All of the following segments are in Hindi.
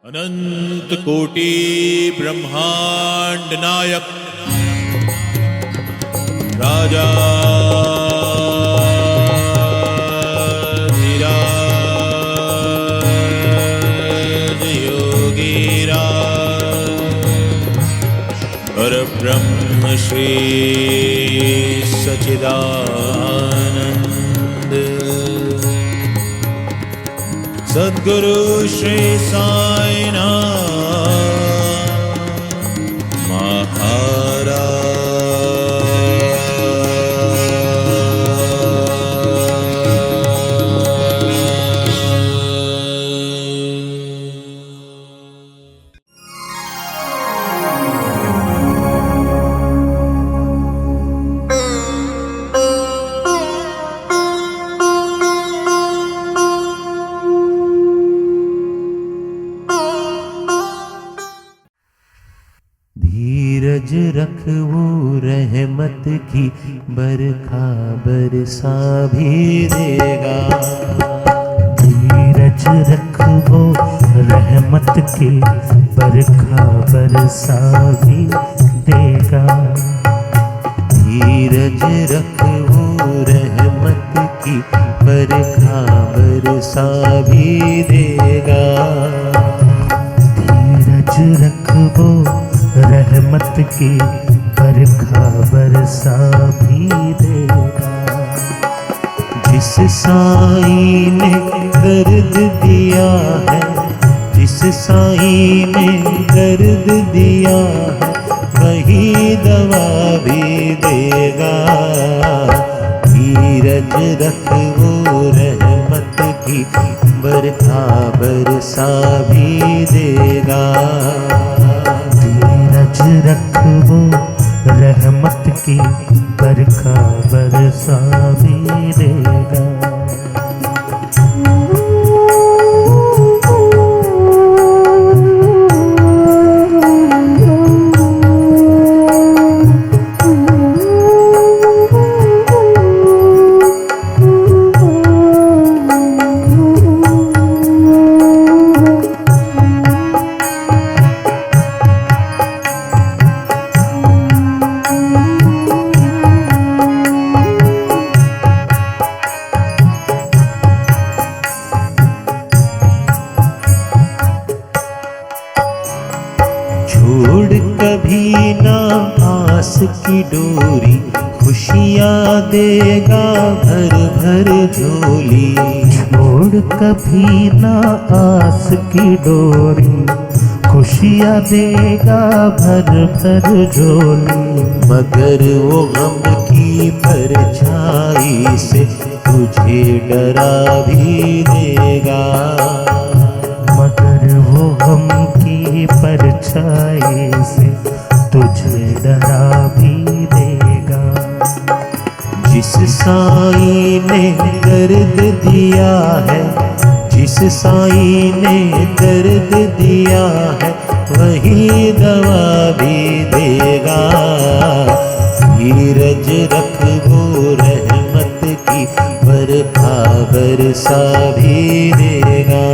अनंत कोटि ब्रह्मांड नायक राजा धीराज योगीराज परब्रह्म श्री सच्चिदानंद सद्गुरु श्री साईनाथ महाराज। धीरज रखवो रहमत की बरखा बरसा भी देगा। धीरज रखवो रहमत की बरखा बरसा भी देगा। धीरज रखवो रहमत की बरखा बरसा भी देगा। धीरज रखवो रहमत की बरखा बरसा भी देगा। जिस साईं ने दर्द दिया है, जिस साईं ने दर्द दिया है, वही दवा भी देगा। धीरज रखो रहमत की बरखा बरसा भी देगा। धीरज रखवो रहमत की बरखा बरसा भी देगा। छोड़ कभी ना आस की डोरी, खुशियाँ देगा भर भर झोली। छोड़ कभी ना आस की डोरी, खुशियाँ देगा भर भर झोली। मगर वो गम की परछाई से तुझे डरा भी देगा। मगर वो गम की परछाई से तुझे डरा भी देगा। जिस साईं ने दर्द दिया है, जिस साईं ने दर्द दिया है, वही दवा भी देगा। धीरज रखो रहमत की बरखा बरसा भी देगा।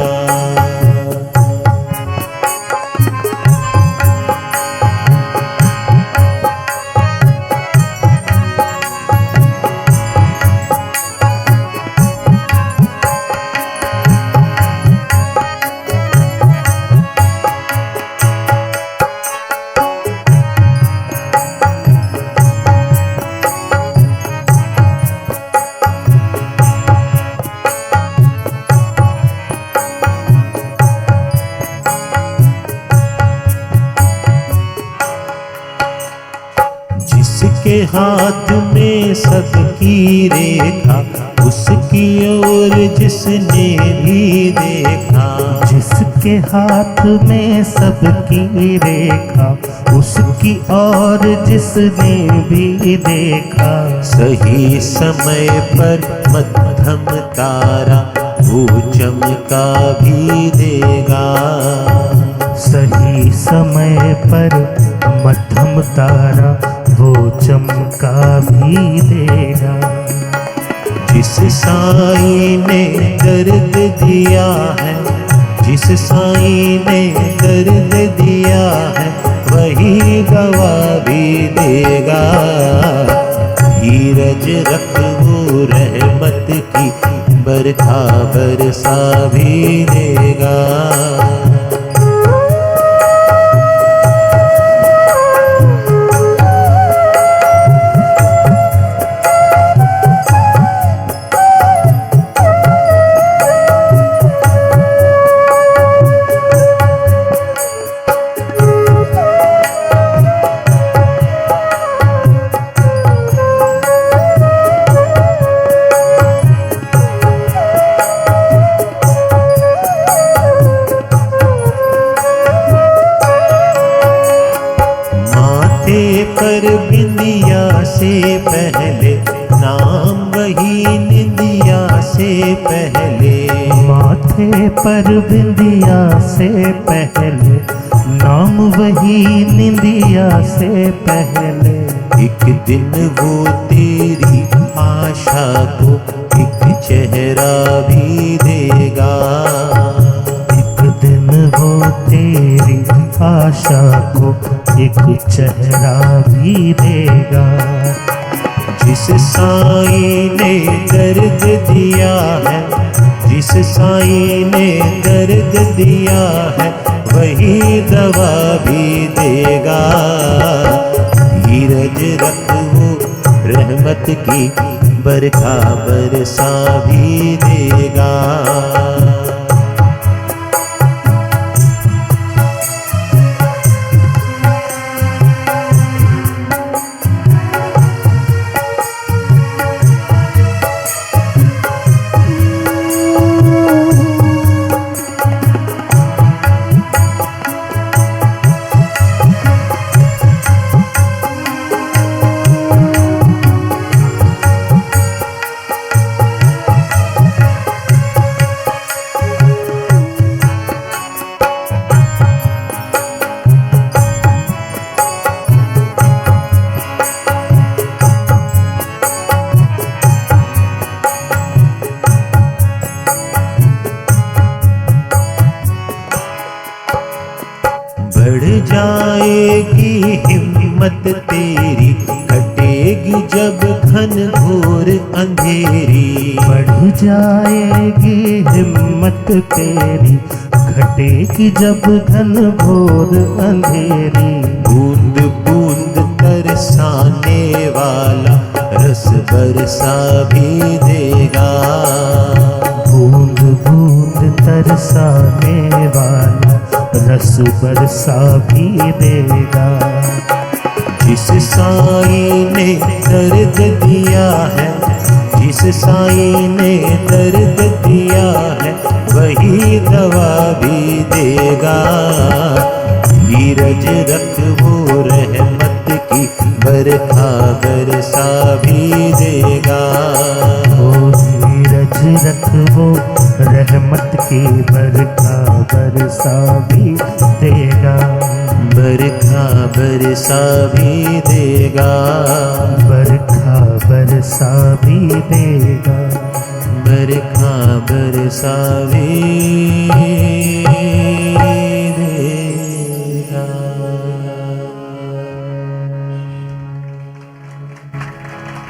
जिसके हाथ में सबकी रेखा, उसकी ओर जिसने भी देखा। जिसके हाथ में सबकी रेखा, उसकी और जिसने भी देखा। सही समय पर मध्यम तारा वो चमका भी देगा। सही समय पर मध्यम तारा वो चमका भी देगा। जिस साईं ने दर्द दिया है, जिस साईं ने से पहले, नाम वही निंदिया से पहले। माथे पर बिंदिया से पहले, नाम वही निंदिया से पहले। एक दिन वो तेरी आशा को एक चेहरा भी देगा। एक दिन वो तेरी आशा को एक चेहरा भी देगा। जिस साईं ने दर्द दिया है, जिस साईं ने दर्द दिया है, वही दवा भी देगा। धीरज रख वो रहमत की बरखा बरसा भी देगा। बढ़ जाएगी हिम्मत तेरी, कटेगी जब घन घोर अंधेरी। बढ़ जाएगी हिम्मत तेरी, घटेगी जब घन घोर अंधेरी। बूंद बूंद तरसाने वाला रस बरसा भी देगा। बूंद बूंद तरसाने वाला रस बरसा भी देगा। जिस साईं ने दर्द दिया है, जिस साईं ने दर्द दिया है, वही दवा भी देगा। धीरज रख वो रहमत की बरखा बरसा भी देगा। ओ धीरज रख वो रहमत की बरखा बरसा भी देगा। बरखा बरसा भी देगा। बरखा बरसा भी देगा। बरखा बरसा भी देगा।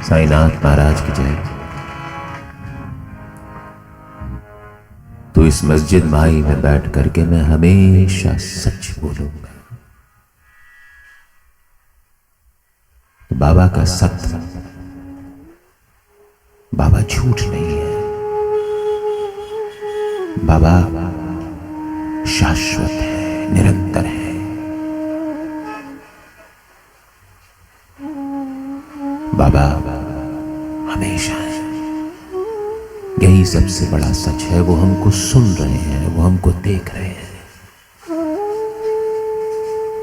साईनाथ महाराज की जय। तो इस मस्जिद माई में बैठ करके मैं हमेशा सच बोलूंगा। तो बाबा का सत्य, बाबा झूठ नहीं है। बाबा शाश्वत है, निरंतर है। बाबा हमेशा है। यही सबसे बड़ा सच है। वो हमको सुन रहे हैं, वो हमको देख रहे हैं।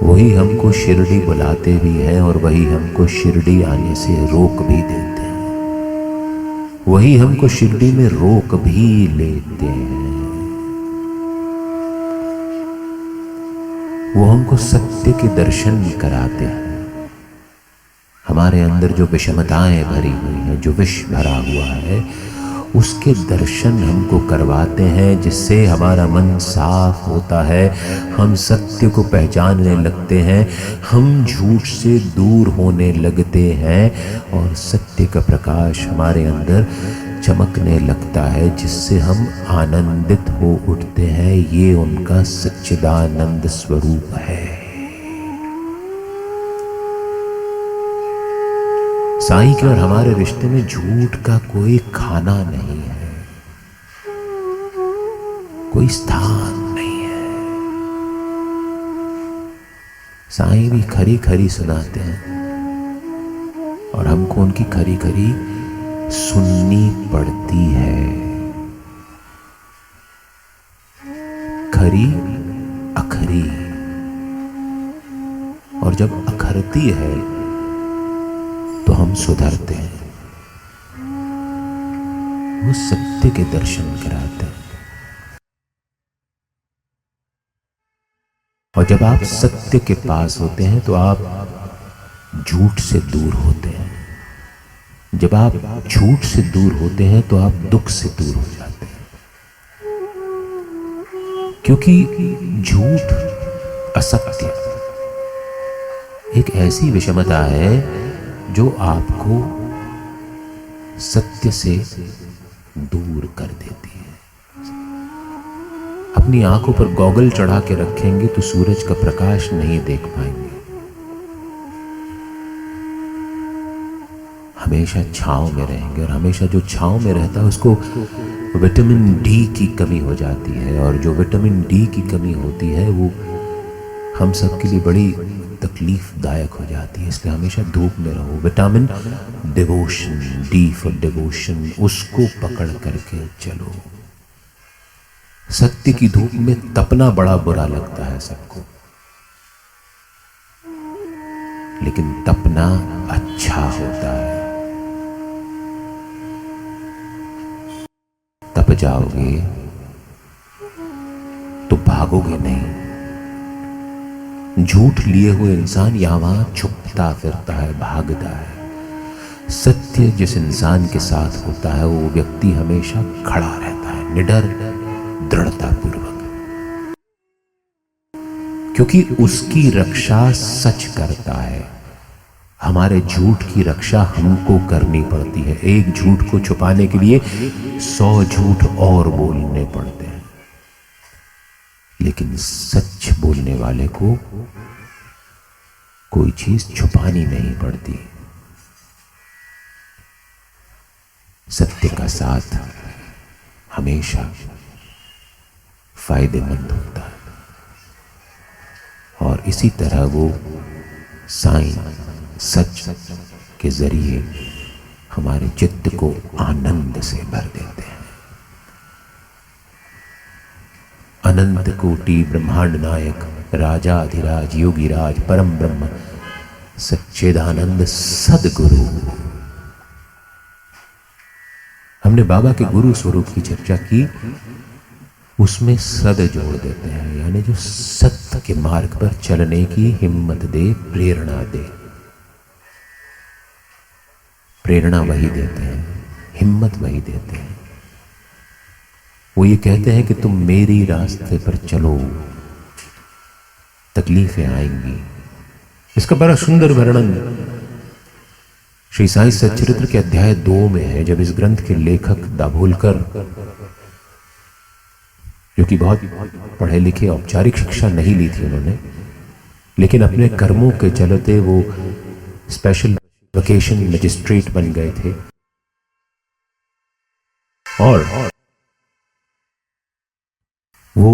वही हमको शिरडी बुलाते भी हैं और वही हमको शिरडी आने से रोक भी देते हैं। वही हमको शिरडी में रोक भी लेते हैं। वो हमको सत्य के दर्शन कराते हैं। हमारे अंदर जो विषमताएं भरी हुई हैं, जो विष भरा हुआ है, उसके दर्शन हमको करवाते हैं, जिससे हमारा मन साफ होता है। हम सत्य को पहचानने लगते हैं, हम झूठ से दूर होने लगते हैं और सत्य का प्रकाश हमारे अंदर चमकने लगता है, जिससे हम आनंदित हो उठते हैं। ये उनका सच्चिदानंद स्वरूप है। साईं के और हमारे रिश्ते में झूठ का कोई खाना नहीं है, कोई स्थान नहीं है। साईं भी खरी खरी सुनाते हैं और हमको उनकी खरी खरी सुननी पड़ती है। खरी अखरी, और जब अखरती है तो हम सुधरते हैं। वो सत्य के दर्शन कराते हैं। और जब आप सत्य के पास होते हैं तो आप झूठ से दूर होते हैं। जब आप झूठ से दूर होते हैं तो आप दुख से दूर हो जाते हैं, क्योंकि झूठ, असत्य एक ऐसी विषमता है जो आपको सत्य से दूर कर देती है। अपनी आंखों पर गॉगल चढ़ा के रखेंगे तो सूरज का प्रकाश नहीं देख पाएंगे। हमेशा छांव में रहेंगे, और हमेशा जो छांव में रहता है उसको विटामिन डी की कमी हो जाती है, और जो विटामिन डी की कमी होती है वो हम सब के लिए बड़ी तकलीफदायक हो जाती है। इसलिए हमेशा धूप में रहो। Vitamin devotion, D for devotion, उसको पकड़ करके चलो। सत्य की धूप में तपना बड़ा बुरा लगता है सबको, लेकिन तपना अच्छा होता है। तप जाओगे तो भागोगे नहीं। झूठ लिए हुए इंसान यहां वहां छुपता फिरता है, भागता है। सत्य जिस इंसान के साथ होता है वो व्यक्ति हमेशा खड़ा रहता है, निडर, दृढ़ता पूर्वक, क्योंकि उसकी रक्षा सच करता है। हमारे झूठ की रक्षा हमको करनी पड़ती है। एक झूठ को छुपाने के लिए 100 झूठ और बोलने पड़ते हैं, लेकिन सच बोलने वाले को कोई चीज छुपानी नहीं पड़ती। सत्य का साथ हमेशा फायदेमंद होता है, और इसी तरह वो साईं सच के जरिए हमारे चित्त को आनंद से भर देते हैं। अनंत कोटि ब्रह्मांड नायक, राजाधिराज, योगीराज, परम ब्रह्म, सच्चिदानंद सदगुरु। हमने बाबा के गुरु स्वरूप की चर्चा की, उसमें सद जोड़ देते हैं, यानी जो सत्य के मार्ग पर चलने की हिम्मत दे, प्रेरणा दे। प्रेरणा वही देते हैं, हिम्मत वही देते हैं। वो ये कहते हैं कि तुम मेरी रास्ते पर चलो, तकलीफें आएंगी। इसका बड़ा सुंदर वर्णन श्री साईं सच्चरित्र के अध्याय 2 में है। जब इस ग्रंथ के लेखक दाभोलकर, जो कि बहुत पढ़े लिखे, औपचारिक शिक्षा नहीं ली थी उन्होंने, लेकिन अपने कर्मों के चलते वो स्पेशल वेकेशन मजिस्ट्रेट बन गए थे, और वो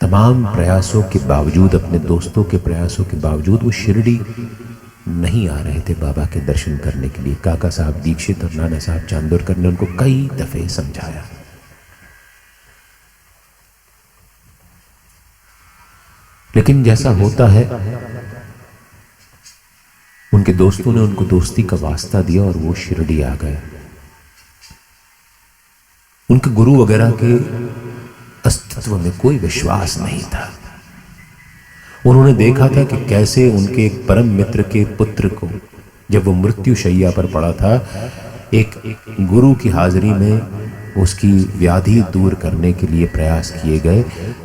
तमाम प्रयासों के बावजूद, अपने दोस्तों के प्रयासों के बावजूद, वो शिरडी नहीं आ रहे थे बाबा के दर्शन करने के लिए। काका साहब दीक्षित और नाना साहब चांदोरकर ने उनको कई दफे समझाया, लेकिन जैसा होता है, उनके दोस्तों ने उनको दोस्ती का वास्ता दिया और वो शिरडी आ गए। उनके गुरु वगैरह के अस्तित्व में कोई विश्वास नहीं था। उन्होंने देखा था कि कैसे उनके एक परम मित्र के पुत्र को, जब वो मृत्यु शैया पर पड़ा था, एक गुरु की हाजिरी में उसकी व्याधि दूर करने के लिए प्रयास किए गए,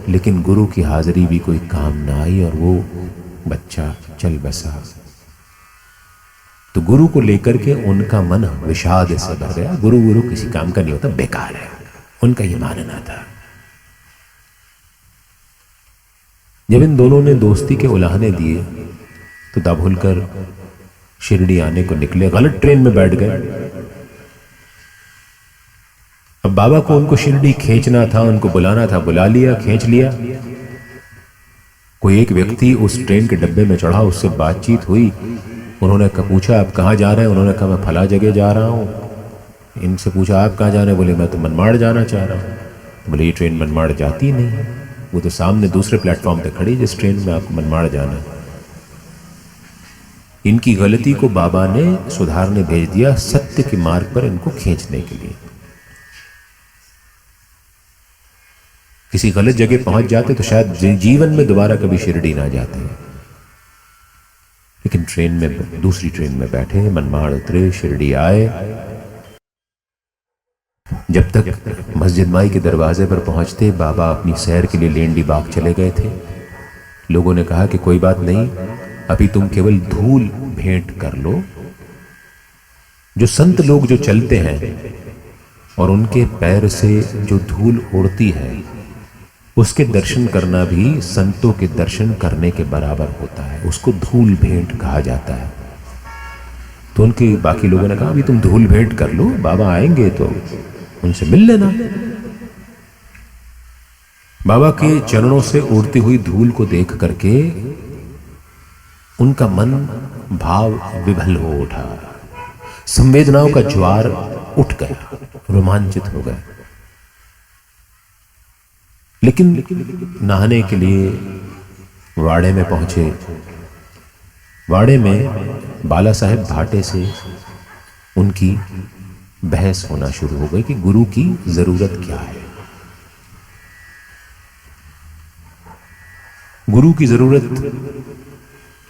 लेकिन गुरु की हाजिरी भी कोई काम ना आई और वो बच्चा चल बसा। तो गुरु को लेकर के उनका मन विषाद से भर गया। गुरु किसी काम का नहीं होता, बेकार है, उनका ये मानना था। जब इन दोनों ने दोस्ती के उलाहने दिए तो दाभोलकर शिरडी आने को निकले, गलत ट्रेन में बैठ गए। अब बाबा को उनको शिरडी खींचना था, उनको बुलाना था, बुला लिया, खींच लिया। कोई एक व्यक्ति उस ट्रेन के डब्बे में चढ़ा, उससे बातचीत हुई। उन्होंने पूछा आप कहाँ जा रहे हैं? उन्होंने कहा मैं फला जगह जा रहा हूँ। इनसे पूछा आप कहाँ जा रहे हैं? बोले मैं तो मनमाड़ जाना चाह रहा हूँ। बोले ये ट्रेन मनमाड़ जाती नहीं है, वो तो सामने दूसरे प्लेटफॉर्म पे खड़ी जिस ट्रेन में आपको मनमाड़ जाना है। इनकी गलती को बाबा ने सुधारने भेज दिया, सत्य के मार्ग पर इनको खींचने के लिए। किसी गलत जगह पहुंच जाते तो शायद जीवन में दोबारा कभी शिरडी ना जाते, लेकिन ट्रेन में, दूसरी ट्रेन में बैठे, मनमाड़ उतरे, शिरडी आए। जब तक मस्जिद माई के दरवाजे पर पहुंचते बाबा अपनी सैर के लिए लेंडी बाग चले गए थे। लोगों ने कहा कि कोई बात नहीं, अभी तुम केवल धूल भेंट कर लो। जो संत लोग जो चलते हैं और उनके पैर से जो धूल उड़ती है, उसके दर्शन करना भी संतों के दर्शन करने के बराबर होता है, उसको धूल भेंट कहा जाता है। तो उनके बाकी लोगों ने कहा अभी तुम धूल भेंट कर लो, बाबा आएंगे तो उनसे मिल लेना। बाबा के चरणों से उड़ती हुई धूल को देख करके उनका मन भाव विभल हो उठा, संवेदनाओं का ज्वार उठ गया, रोमांचित हो गए। लेकिन नहाने के लिए वाड़े में पहुंचे। वाड़े में बाला साहेब भाटे से उनकी बहस होना शुरू हो गई कि गुरु की जरूरत क्या है। गुरु की जरूरत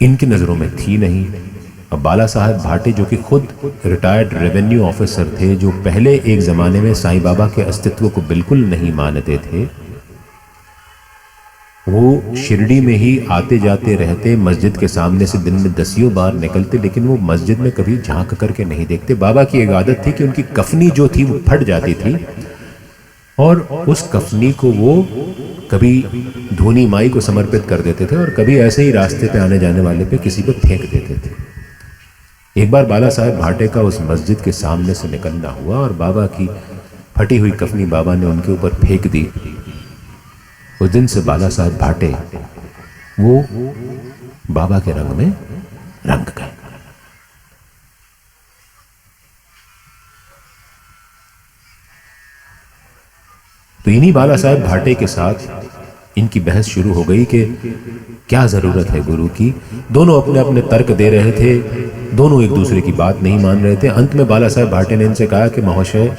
इनकी नजरों में थी नहीं। अब बाला साहेब भाटे जो कि खुद रिटायर्ड रेवेन्यू ऑफिसर थे, जो पहले एक जमाने में साईं बाबा के अस्तित्व को बिल्कुल नहीं मानते थे, वो शिरडी में ही आते जाते रहते, मस्जिद के सामने से दिन में 10 बार निकलते, लेकिन वो मस्जिद में कभी झांक करके नहीं देखते। बाबा की एक आदत थी कि उनकी कफनी जो थी वो फट जाती थी और उस कफनी को वो कभी धोनी माई को समर्पित कर देते थे और कभी ऐसे ही रास्ते पे आने जाने वाले पे किसी पे फेंक देते थे। एक बार बाला साहेब भाटे का उस मस्जिद के सामने से निकलना हुआ और बाबा की फटी हुई कफनी बाबा ने उनके ऊपर फेंक दी। उस दिन से बाला साहेब भाटे वो बाबा के रंग में रंग गए। तो इन्हीं बाला साहेब भाटे के साथ इनकी बहस शुरू हो गई कि क्या जरूरत है गुरु की। दोनों अपने अपने तर्क दे रहे थे, दोनों एक दूसरे की बात नहीं मान रहे थे। अंत में बाला साहेब भाटे ने इनसे कहा कि महाशय,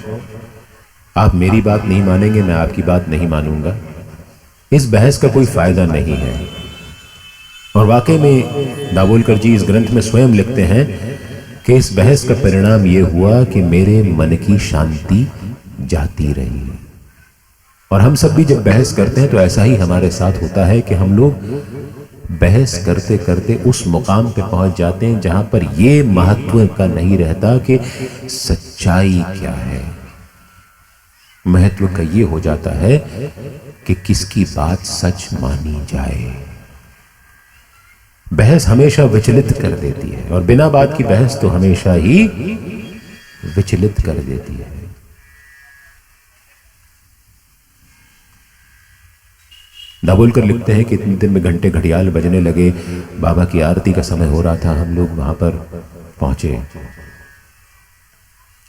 आप मेरी बात नहीं मानेंगे, मैं आपकी बात नहीं मानूंगा। इस बहस का कोई फायदा नहीं है। और वाकई में दाभोलकर जी इस ग्रंथ में स्वयं लिखते हैं कि इस बहस का परिणाम यह हुआ कि मेरे मन की शांति जाती रही। और हम सब भी जब बहस करते हैं तो ऐसा ही हमारे साथ होता है कि हम लोग बहस करते करते उस मुकाम पे पहुंच जाते हैं जहां पर यह महत्व का नहीं रहता कि सच्चाई क्या है। महत्व का ये हो जाता है कि किसकी बात सच मानी जाए। बहस हमेशा विचलित कर देती है और बिना बात की बहस तो हमेशा ही विचलित कर देती है। दाभोलकर लिखते हैं कि इतने दिन में घंटे घड़ियाल बजने लगे, बाबा की आरती का समय हो रहा था, हम लोग वहां पर पहुंचे।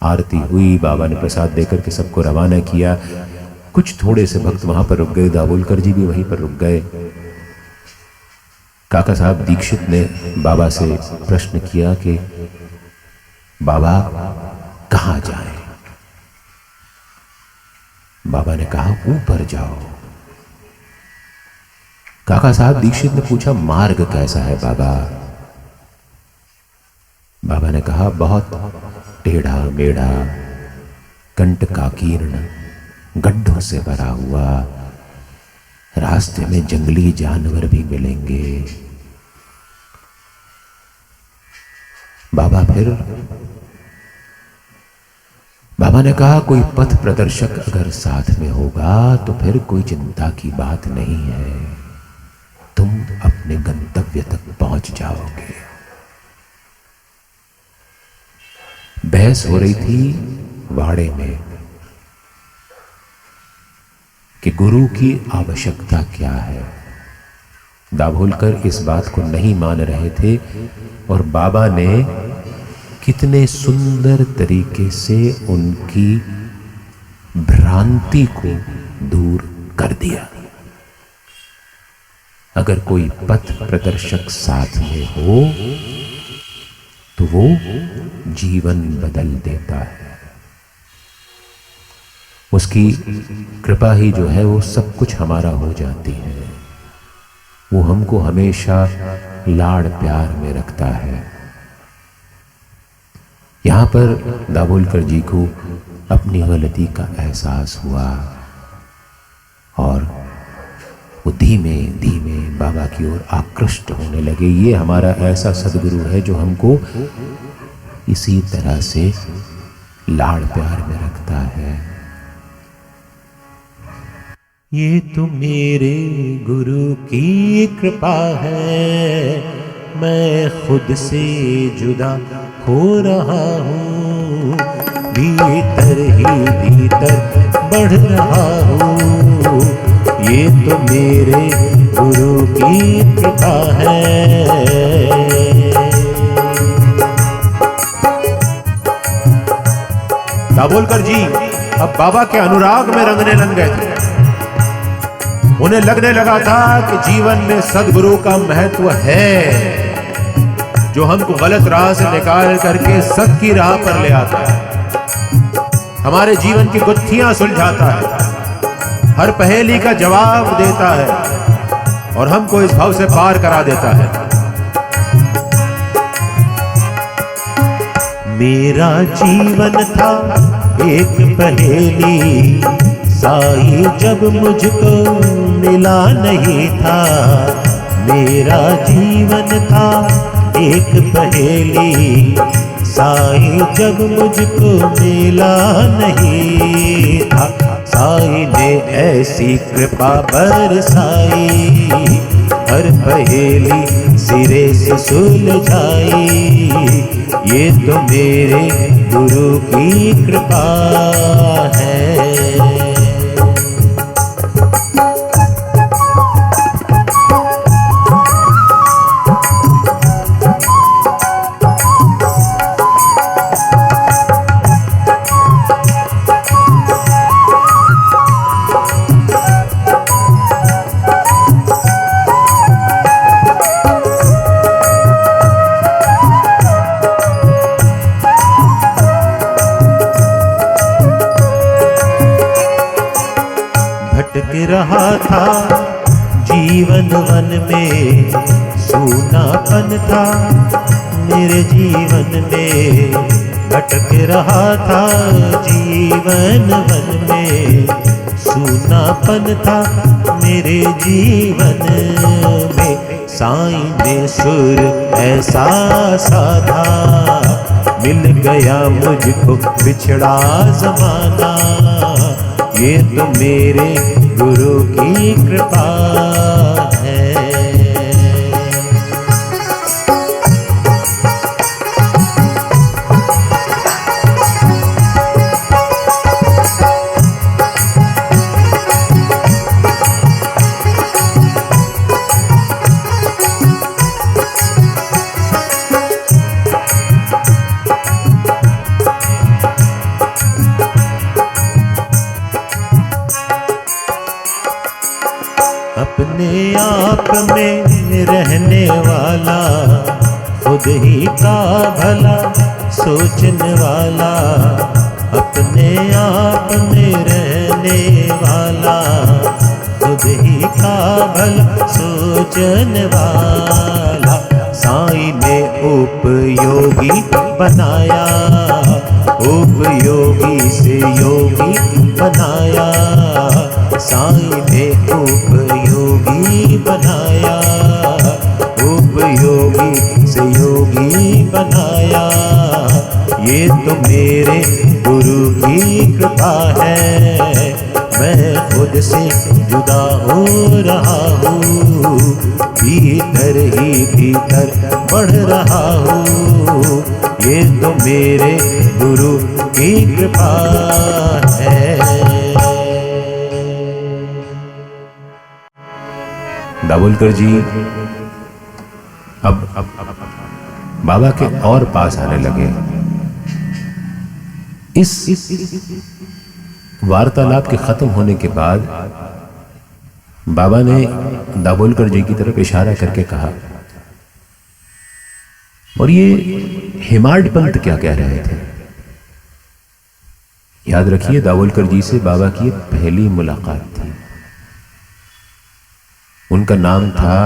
आरती हुई, बाबा ने प्रसाद देकर के सबको रवाना किया। कुछ थोड़े से भक्त वहां पर रुक गए, दाभोलकर जी भी वहीं पर रुक गए। काका साहब दीक्षित ने बाबा से प्रश्न किया कि बाबा कहां जाएं? बाबा ने कहा ऊपर जाओ। काका साहब दीक्षित ने पूछा मार्ग कैसा है बाबा? बाबा ने कहा बहुत टेढ़ा मेढ़ा, कंटकाकीर्ण, गड्ढों से भरा हुआ, रास्ते में जंगली जानवर भी मिलेंगे। बाबा ने कहा कोई पथ प्रदर्शक अगर साथ में होगा तो फिर कोई चिंता की बात नहीं है, तुम अपने गंतव्य तक पहुंच जाओगे। बहस हो रही थी वाड़े में कि गुरु की आवश्यकता क्या है। दाभोलकर इस बात को नहीं मान रहे थे और बाबा ने कितने सुंदर तरीके से उनकी भ्रांति को दूर कर दिया। अगर कोई पथ प्रदर्शक साथ में हो तो वो जीवन बदल देता है। उसकी कृपा ही जो है वो सब कुछ हमारा हो जाती है। वो हमको हमेशा लाड़ प्यार में रखता है। यहां पर दाभोलकर जी को अपनी गलती का एहसास हुआ और वो धीमे धीमे बाबा की ओर आकृष्ट होने लगे। ये हमारा ऐसा सदगुरु है जो हमको इसी तरह से लाड़ प्यार में रखता है। ये तो मेरे गुरु की कृपा है, मैं खुद से जुदा हो रहा हूँ, भीतर ही भीतर बढ़ रहा हूँ। ये तो मेरे गुरु की कृपा है। दाभोलकर जी अब बाबा के अनुराग में रंगने लग गए थे। उन्हें लगने लगा था कि जीवन में सदगुरु का महत्व है, जो हमको गलत राह से निकाल करके सत की राह पर ले आता है, हमारे जीवन की गुत्थियां सुलझाता है, हर पहेली का जवाब देता है और हमको इस भाव से पार करा देता है। मेरा जीवन था एक पहेली, साई जब मुझको मिला नहीं था। मेरा जीवन था एक पहेली, साई जब मुझको मिला नहीं था। साई ने ऐसी कृपा बरसाई, हर पहेली सिरे से सुलझाई। ये तो मेरे गुरु की कृपा है। भटक रहा था जीवन वन में, सूनापन था मेरे जीवन में। भटक रहा था जीवन वन में, सूनापन था मेरे जीवन में। साईं ने सुर ऐसा साधा, मिल गया मुझको बिछड़ा ज़माना। ये तो मेरे गुरु की कृपा है। अपने आप में रहने वाला, खुद ही का भला सोचने वाला। अपने आप में रहने वाला, खुद ही का भला सोचने वाला। साईं ने उपयोगी बनाया, उपयोगी से योगी बनाया। साईं ने उपयोगी बनाया, उपयोगी से योगी बनाया। ये तो मेरे गुरु की कृपा है, मैं खुद से जुदा हो रहा हूँ, भीतर ही भीतर बढ़ रहा हूँ। ये तो मेरे गुरु की कृपा है। दाभोलकर जी अब बाबा के और पास आने लगे। इस वार्तालाप के खत्म होने के बाद बाबा ने दाभोलकर जी की तरफ इशारा करके कहा, और ये हेमाड पंत क्या कह रहे थे? याद रखिए, दाभोलकर जी से बाबा की पहली मुलाकात थी। उनका नाम था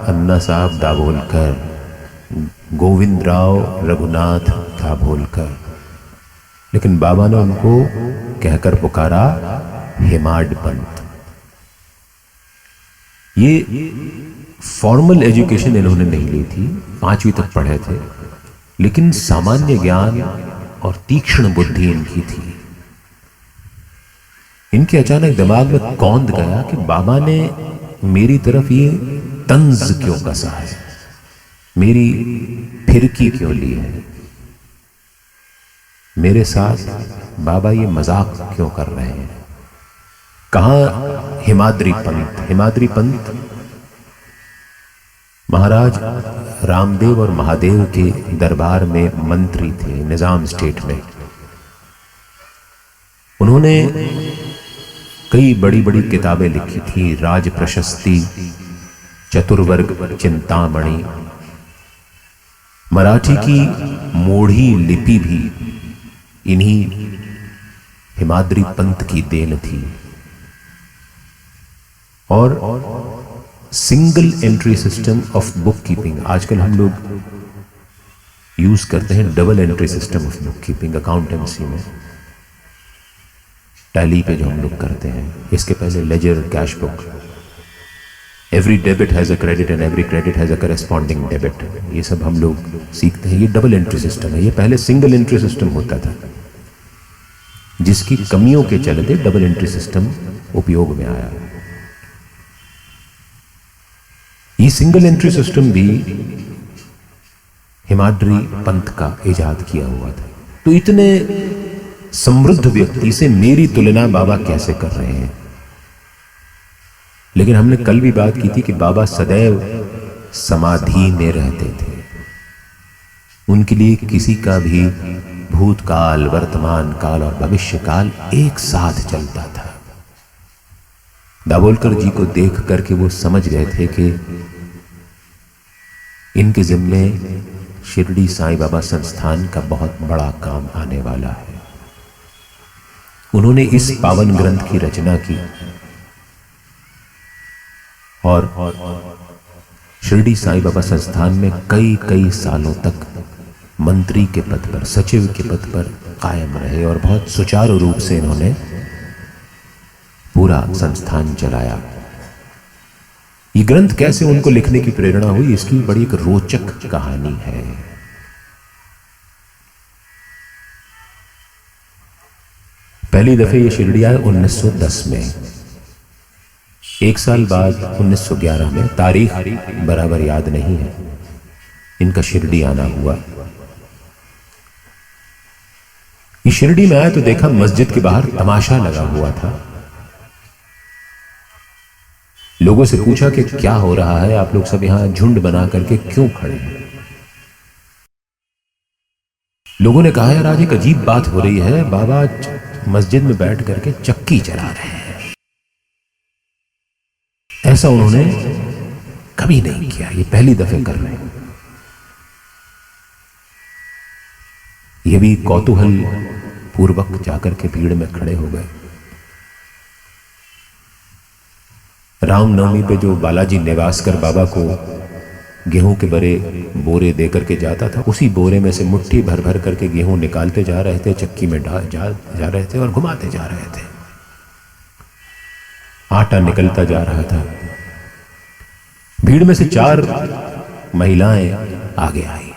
अन्ना साहब दाभोलकर, गोविंदराव रघुनाथ दाभोलकर, लेकिन बाबा ने उनको कहकर पुकारा हेमाड पंत। ये फॉर्मल एजुकेशन इन्होंने नहीं ली थी, 5वीं तक पढ़े थे, लेकिन सामान्य ज्ञान और तीक्ष्ण बुद्धि इनकी थी। इनके अचानक दिमाग में कौंध गया कि बाबा ने मेरी तरफ ये तंज क्यों कसा है, मेरी फिरकी क्यों ली है, मेरे साथ बाबा ये मजाक क्यों कर रहे हैं। कहां हिमाद्री पंत? हिमाद्री पंत महाराज रामदेव और महादेव के दरबार में मंत्री थे, निजाम स्टेट में। उन्होंने कई बड़ी बड़ी किताबें लिखी थी, राज प्रशस्ति, चतुर्वर्ग चिंतामणि। मराठी की मोढ़ी लिपि भी इन्हीं हिमाद्री पंत की देन थी। और single entry system of book keeping, आजकल हम लोग यूज करते हैं double entry system of book keeping accountancy में, टैली पे जो हम लोग करते हैं। इसके पहले ledger, cash book, every debit has a credit and every credit has a corresponding debit, ये सब हम लोग सीखते हैं। ये डबल एंट्री सिस्टम है। ये पहले सिंगल एंट्री सिस्टम होता था, जिसकी कमियों के चलते डबल एंट्री सिस्टम उपयोग में आया। ये सिंगल एंट्री सिस्टम भी हिमाद्री पंत का इजाद किया हुआ था। तो इतने समृद्ध व्यक्ति से मेरी तुलना बाबा कैसे कर रहे हैं? लेकिन हमने कल भी बात की थी कि बाबा सदैव समाधि में रहते थे। उनके लिए किसी का भी भूतकाल, वर्तमान काल और भविष्य काल एक साथ चलता था। दाभोलकर जी को देख करके वो समझ गए थे कि इनके जिम्मे शिरडी साईं बाबा संस्थान का बहुत बड़ा काम आने वाला है। उन्होंने इस पावन ग्रंथ की रचना की और शिरडी साईं बाबा संस्थान में कई कई सालों तक मंत्री के पद पर, सचिव के पद पर कायम रहे और बहुत सुचारू रूप से इन्होंने पूरा संस्थान चलाया। ये ग्रंथ कैसे उनको लिखने की प्रेरणा हुई, इसकी बड़ी एक रोचक कहानी है। पहली दफे ये शिरडी आए 1910 में। एक साल बाद 1911 में, तारीख बराबर याद नहीं है, इनका शिरडी आना हुआ। ये शिरडी में आए तो देखा मस्जिद के बाहर तमाशा लगा हुआ था। लोगों से पूछा कि क्या हो रहा है, आप लोग सब यहां झुंड बना करके क्यों खड़े हैं? लोगों ने कहा, यार आज एक अजीब बात हो रही है, बाबा मस्जिद में बैठ करके चक्की चला रहे हैं। ऐसा उन्होंने कभी नहीं किया, ये पहली दफे कर रहे हैं। ये भी कौतूहल पूर्वक जाकर के भीड़ में खड़े हो गए। रामनवमी पे जो बालाजी नेवासकर बाबा को गेहूं के बड़े बोरे दे करके जाता था, उसी बोरे में से मुट्ठी भर भर करके गेहूं निकालते जा रहे थे, चक्की में जा रहे थे और घुमाते जा रहे थे। आटा निकलता जा रहा था। भीड़ में से 4 महिलाएं आगे आई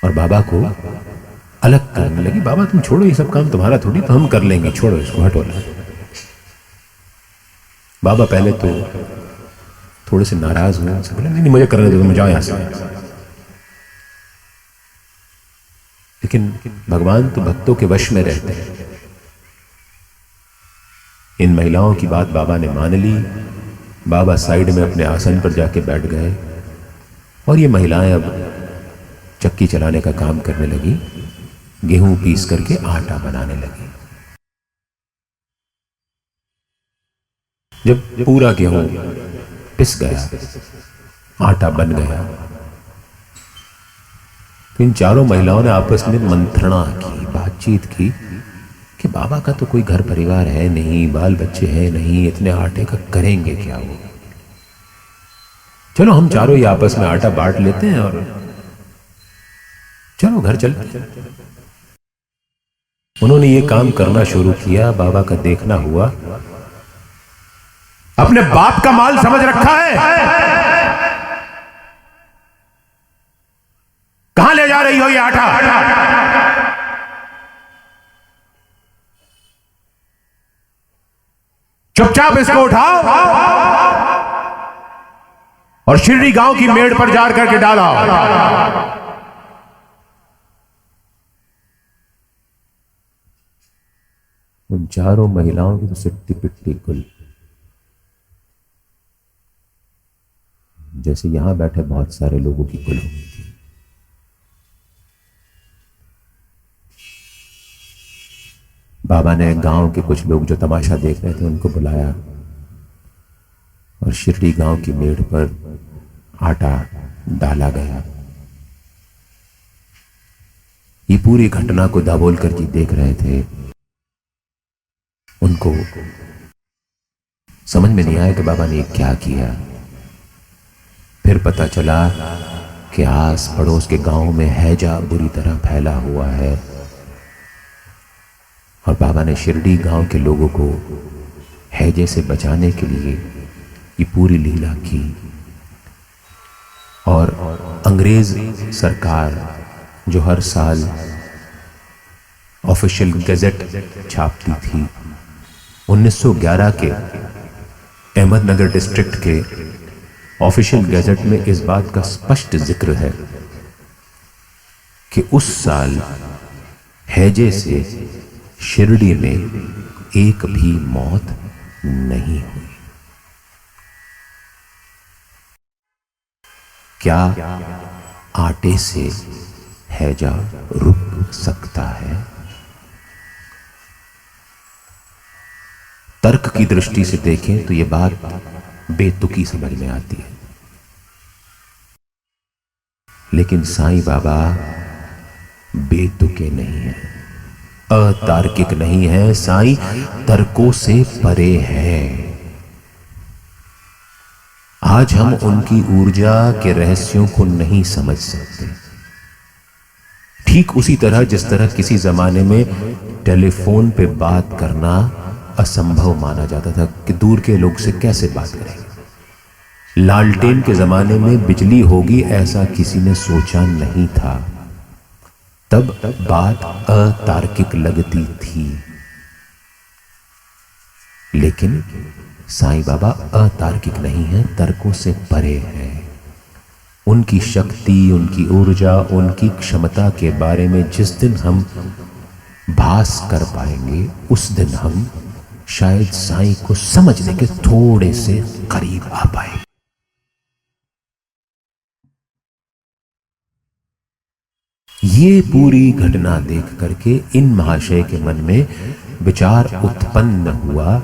और बाबा को अलग करने लगी। बाबा तुम छोड़ो, ये सब काम तुम्हारा थोड़ी, तो हम कर लेंगे, छोड़ो इसको, हटो। बाबा पहले तो थोड़े से नाराज हुए, उनसे बोले नहीं मुझे करने दो, तुम जाओ यहां से। लेकिन भगवान तो भक्तों के वश में रहते हैं। इन महिलाओं की बात बाबा ने मान ली। बाबा साइड में अपने आसन पर जाके बैठ गए और ये महिलाएं अब चक्की चलाने का काम करने लगी, गेहूं पीस करके आटा बनाने लगी। जब पूरा गेहूं पिस गया आटा बन गया। तो इन चारों महिलाओं ने आपस में मंत्रणा की, बातचीत की कि बाबा का तो कोई घर परिवार है नहीं, बाल बच्चे हैं नहीं, इतने आटे का करेंगे क्या वो। चलो हम चारों ही आपस में आटा बांट लेते हैं और चलो घर चल। उन्होंने ये काम करना शुरू किया। बाबा का देखना हुआ। अपने बाप का माल समझ रखा है, कहां ले जा रही हो ये आटा? चुपचाप इसको उठाओ और शिरडी गांव की मेड़ पर जार करके डाला। उन चारों महिलाओं की तो सिट्टी पिट्टी गुल, जैसे यहां बैठे बहुत सारे लोगों की गुल हुई थी। बाबा ने गांव के कुछ लोग जो तमाशा देख रहे थे उनको बुलाया और शिरडी गांव की मेड़ पर आटा डाला गया। ये पूरी घटना को दाभोलकर जी देख रहे थे। उनको समझ में नहीं आया कि बाबा ने क्या किया। फिर पता चला कि आस पड़ोस के गांव में हैजा बुरी तरह फैला हुआ है और बाबा ने शिरडी गांव के लोगों को हैजे से बचाने के लिए ये पूरी लीला की। और अंग्रेज सरकार जो हर साल ऑफिशियल गैजेट छापती थी, 1911 के अहमदनगर डिस्ट्रिक्ट के ऑफिशियल गैजेट में इस बात का स्पष्ट जिक्र है कि उस साल हैजे से शिरडी में एक भी मौत नहीं हुई। क्या आटे से हैजा रुक सकता है? तर्क की दृष्टि से देखें तो यह बात बेतुकी समझ में आती है, लेकिन साईं बाबा बेतुके नहीं है, अतार्किक नहीं है। साईं तर्कों से परे है। आज हम उनकी ऊर्जा के रहस्यों को नहीं समझ सकते। ठीक उसी तरह जिस तरह किसी जमाने में टेलीफोन पे बात करना असंभव माना जाता था कि दूर के लोग से कैसे बात करेंगे। लालटेन के जमाने में बिजली होगी ऐसा किसी ने सोचा नहीं था। तब बात अतार्किक लगती थी, लेकिन साईं बाबा अतार्किक नहीं है, तर्कों से परे है। उनकी शक्ति, उनकी ऊर्जा, उनकी क्षमता के बारे में जिस दिन हम भास कर पाएंगे उस दिन हम शायद साईं को समझने के थोड़े से करीब आ पाए। ये पूरी घटना देख करके इन महाशय के मन में विचार उत्पन्न हुआ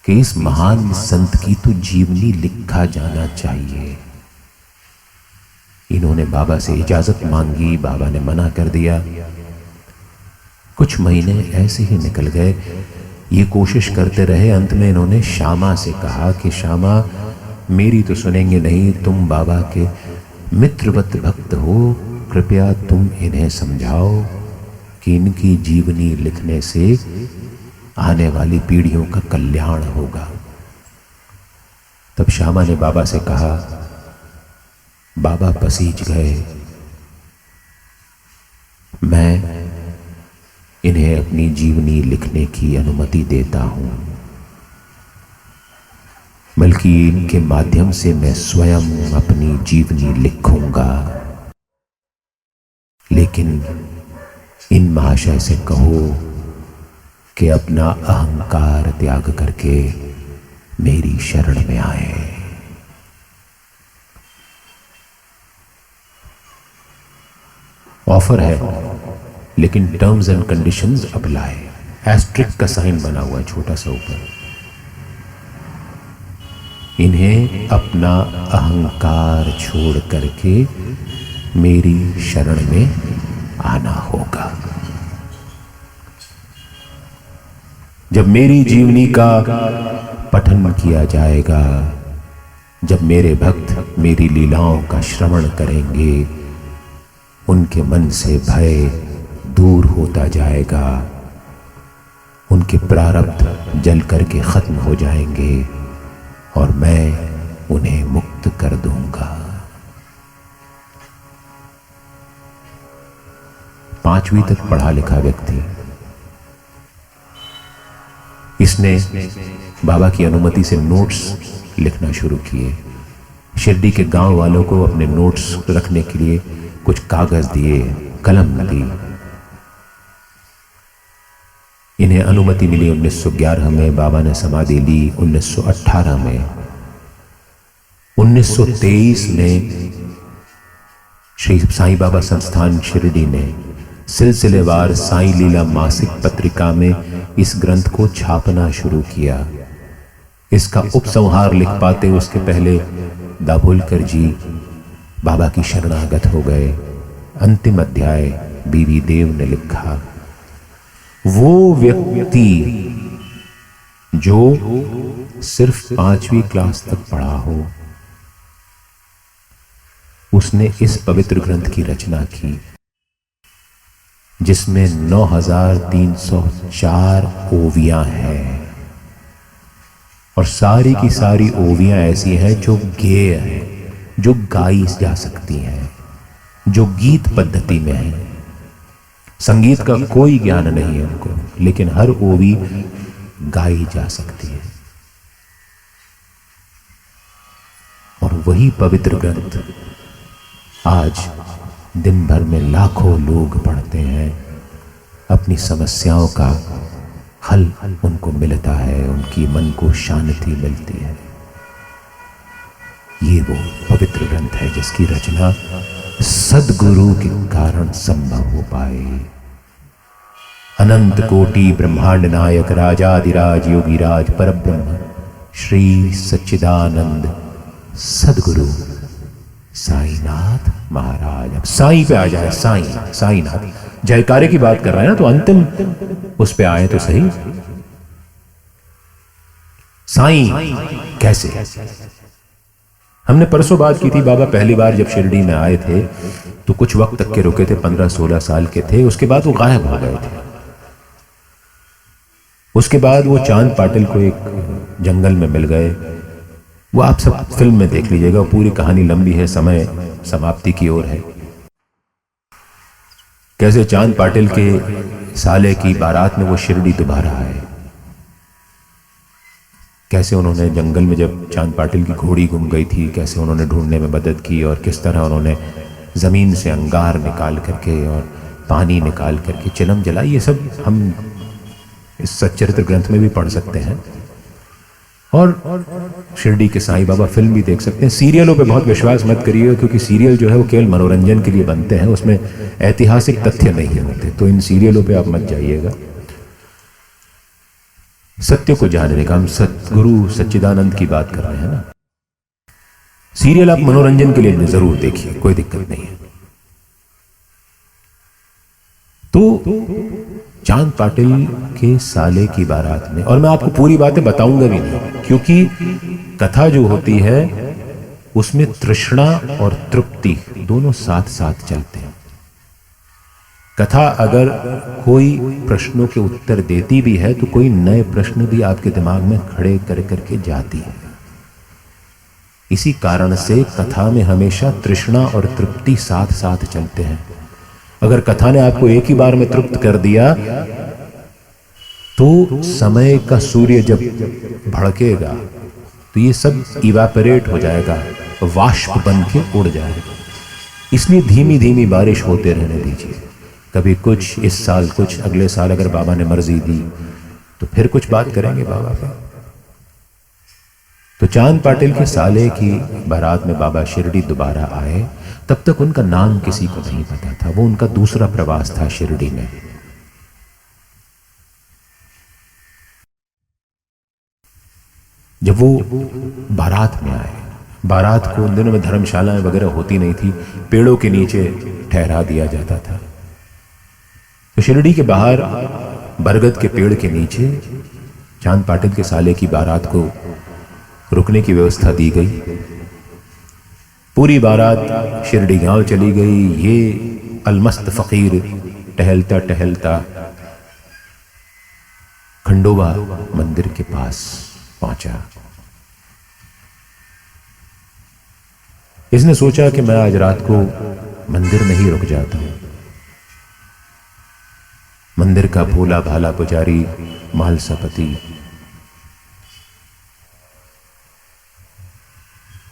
कि इस महान संत की तो जीवनी लिखा जाना चाहिए। इन्होंने बाबा से इजाजत मांगी, बाबा ने मना कर दिया। कुछ महीने ऐसे ही निकल गए, ये कोशिश करते रहे। अंत में इन्होंने श्यामा से कहा कि श्यामा, मेरी तो सुनेंगे नहीं, तुम बाबा के मित्रवत भक्त हो, कृपया तुम इन्हें समझाओ कि इनकी जीवनी लिखने से आने वाली पीढ़ियों का कल्याण होगा। तब श्यामा ने बाबा से कहा। बाबा पसीज गए। मैं इन्हें अपनी जीवनी लिखने की अनुमति देता हूं, बल्कि इनके माध्यम से मैं स्वयं अपनी जीवनी लिखूंगा। लेकिन इन महाशय से कहो कि अपना अहंकार त्याग करके मेरी शरण में आए। ऑफर है, लेकिन terms and conditions apply. Asterisk का साइन बना हुआ है छोटा सा ऊपर। इन्हें अपना अहंकार छोड़ करके मेरी शरण में आना होगा। जब मेरी जीवनी का पठन किया जाएगा, जब मेरे भक्त मेरी लीलाओं का श्रवण करेंगे, उनके मन से भय दूर होता जाएगा, उनके प्रारब्ध जल करके खत्म हो जाएंगे और मैं उन्हें मुक्त कर दूंगा। 5वीं तक पढ़ा लिखा व्यक्ति, इसने बाबा की अनुमति से नोट्स लिखना शुरू किए। शिरडी के गांव वालों को अपने नोट्स रखने के लिए कुछ कागज दिए, कलम दी। इन्हें अनुमति मिली 1911 में, बाबा ने समाधि ली 1918 में। 1923 में श्री साईं बाबा संस्थान शिरडी ने सिलसिलेवार साईं लीला मासिक पत्रिका में इस ग्रंथ को छापना शुरू किया। इसका उपसंहार लिख पाते उसके पहले दाभोलकर जी बाबा की शरणागत हो गए। अंतिम अध्याय बीवी देव ने लिखा। वो व्यक्ति जो सिर्फ 5वीं क्लास तक पढ़ा हो, उसने इस पवित्र ग्रंथ की रचना की, जिसमें 9304 ओवियां हैं और सारी की सारी ओवियां ऐसी हैं जो गेय हैं, जो गाई जा सकती हैं, जो गीत पद्धति में है। संगीत का कोई ज्ञान नहीं है उनको, लेकिन हर ओवी गाई जा सकती है। और वही पवित्र ग्रंथ आज दिन भर में लाखों लोग पढ़ते हैं, अपनी समस्याओं का हल उनको मिलता है, उनकी मन को शांति मिलती है। ये वो पवित्र ग्रंथ है जिसकी रचना सद्गुरु के कारण संभव हो पाए। अनंत कोटि ब्रह्मांड नायक राजाधिराज योगीराज परब्रह्म श्री सच्चिदानंद सद्गुरु साईनाथ महाराज। अब साईं पे आ जाए, साईं साईनाथ जयकारे की बात कर रहे हैं ना, तो अंतिम उस पे आए तो सही। साईं कैसे? हमने परसों बात की थी, बाबा पहली बार जब शिरडी में आए थे तो कुछ वक्त तक के रुके थे, 15-16 साल के थे। उसके बाद वो गायब हो गए थे। उसके बाद वो चांद पाटिल को एक जंगल में मिल गए। वो आप सब फिल्म में देख लीजिएगा, पूरी कहानी लंबी है, समय समाप्ति की ओर है। कैसे चांद पाटिल के साले की बारात में वो शिरडी दोबारा आए, कैसे उन्होंने जंगल में जब चांद पाटिल की घोड़ी गुम गई थी, कैसे उन्होंने ढूंढने में मदद की और किस तरह उन्होंने जमीन से अंगार निकाल करके और पानी निकाल करके चिलम जलाई। ये सब हम इस सच्चरित्र ग्रंथ में भी पढ़ सकते हैं और शिरडी के साईं बाबा फिल्म भी देख सकते हैं। सीरियलों पे बहुत विश्वास मत करिए, क्योंकि सीरियल जो है वो केवल मनोरंजन के लिए बनते हैं, उसमें ऐतिहासिक तथ्य नहीं होते, तो इन सीरियलों पे आप मत जाइएगा। सत्य को जानने का, हम सतगुरु सच्चिदानंद की बात कर रहे हैं ना। सीरियल आप मनोरंजन के लिए जरूर देखिए, कोई दिक्कत नहीं है। तो चांद पाटिल के साले की बारात में, और मैं आपको पूरी बातें बताऊंगा भी नहीं, क्योंकि कथा जो होती है उसमें तृष्णा और तृप्ति दोनों साथ साथ चलते हैं। कथा अगर कोई प्रश्नों के उत्तर देती भी है तो कोई नए प्रश्न भी आपके दिमाग में खड़े कर करके जाती है। इसी कारण से कथा में हमेशा तृष्णा और तृप्ति साथ साथ चलते हैं। अगर कथा ने आपको एक ही बार में तृप्त कर दिया तो समय का सूर्य जब भड़केगा तो ये सब इवापोरेट हो जाएगा, वाष्प बन के उड़ जाएगा। इसलिए धीमी धीमी बारिश होते रहने दीजिए। कभी कुछ, इस साल कुछ, अगले साल अगर बाबा ने मर्जी दी तो फिर कुछ बात करेंगे बाबा पे। तो चांद पाटिल के साले की बारात में बाबा शिरडी दोबारा आए। तब तक उनका नाम किसी को नहीं पता था, वो उनका दूसरा प्रवास था शिरडी में। जब वो बारात में आए, बारात को उन दिनों में धर्मशालाएं वगैरह होती नहीं थी, पेड़ों के नीचे ठहरा दिया जाता था। तो शिरडी के बाहर बरगद के पेड़ के नीचे चांद पाटिल के साले की बारात को रुकने की व्यवस्था दी गई। पूरी बारात शिरडी गांव चली गई। ये अलमस्त फकीर टहलता टहलता खंडोबा मंदिर के पास पहुंचा। इसने सोचा कि मैं आज रात को मंदिर में ही रुक जाता हूं। मंदिर का भोला भाला पुजारी मालसापति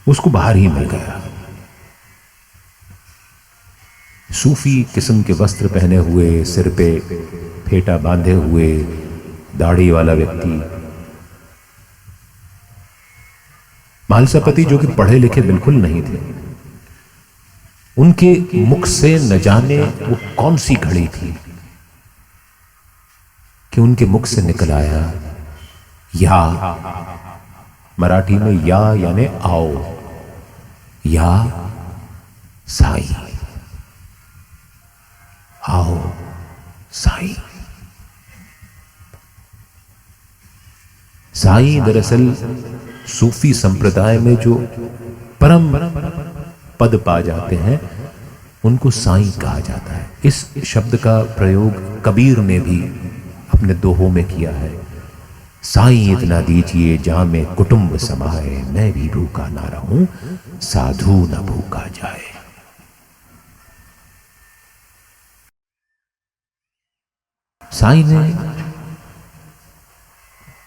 उसको बाहर ही मिल गया। सूफी किस्म के वस्त्र पहने हुए, सिर पे फेटा बांधे हुए, दाढ़ी वाला व्यक्ति। मालसापति जो कि पढ़े लिखे बिल्कुल नहीं थे, उनके मुख से न जाने वो कौन सी घड़ी थी कि उनके मुख से निकल आया या, मराठी में या यानी आओ, या साईं, आओ साईं। साईं दरअसल सूफी संप्रदाय में जो परम पद पा जाते हैं उनको साईं कहा जाता है। इस शब्द का प्रयोग कबीर ने भी अपने दोहों में किया है। साईं इतना दीजिए जामे कुटुंब समाए, मैं भी भूखा ना रहूं साधु न भूखा जाए। साईं ने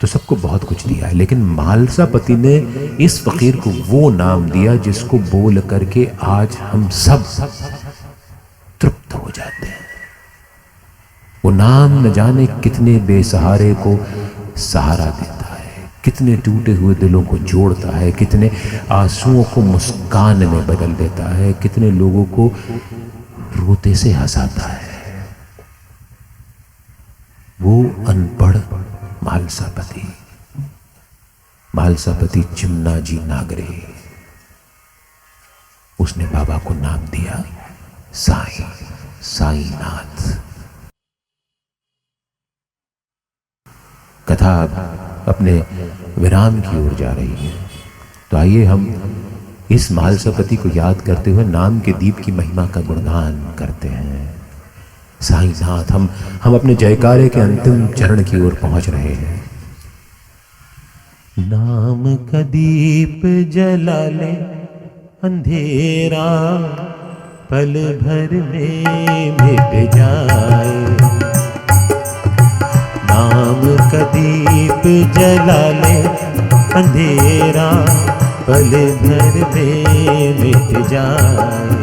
तो सबको बहुत कुछ दिया है, लेकिन मालसापति ने इस फकीर को वो नाम दिया जिसको बोल करके आज हम सब तृप्त हो जाते हैं। वो नाम न जाने कितने बेसहारे को सहारा देता है, कितने टूटे हुए दिलों को जोड़ता है, कितने आंसुओं को मुस्कान में बदल देता है, कितने लोगों को रोते से हंसाता है। वो अनपढ़ मालसापति, मालसापति चिमना जी नागरे, उसने बाबा को नाम दिया साईं, साईनाथ। कथा अपने विराम की ओर जा रही है, तो आइए हम इस मालसापति को याद करते हुए नाम के दीप की महिमा का गुणगान करते हैं। साईनाथ, हम अपने जयकारे के अंतिम चरण की ओर पहुंच रहे हैं। नाम का दीप जला ले अंधेरा, पल भर में मिट जाए। नाम का दीप जला ले अंधेरा, पल भर में मिट जाए।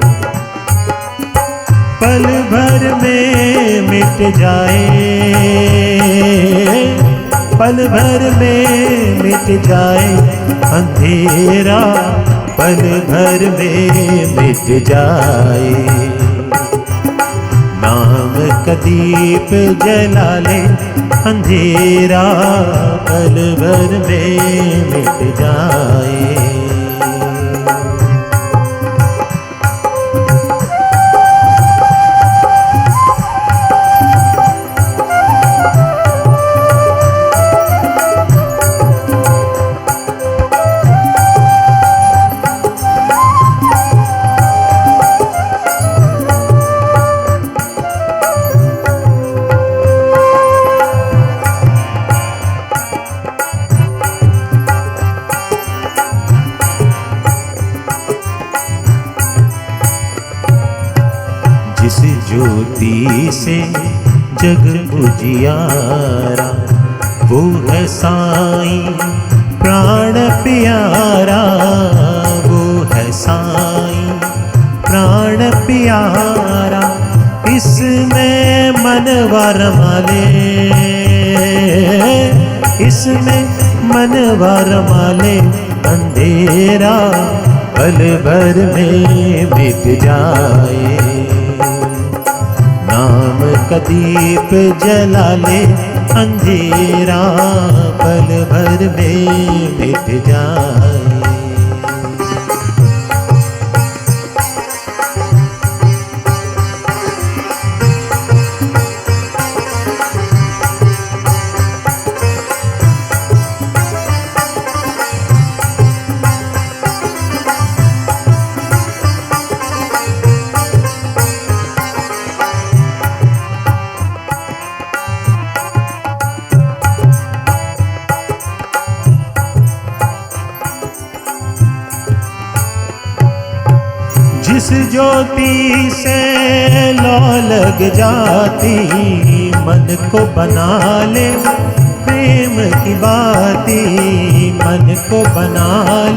पल भर में मिट जाए, पल भर में मिट जाए अंधेरा, पल भर में मिट जाए। नाम का दीप जला ले अंधेरा, पल भर में मिट जाए। ज्योति से जग उजियारा, वो है साईं प्राण प्यारा, वो है साईं प्राण प्यारा। इसमें मनवा रमा ले, इसमें मनवा रमा ले अंधेरा, पल भर में मिट जाए। नाम का दीप जला ले, अंधेरा पल भर में मिट जाए। जिस ज्योति से लौ लग जाती, मन को बना ले प्रेम की बाती, मन को बना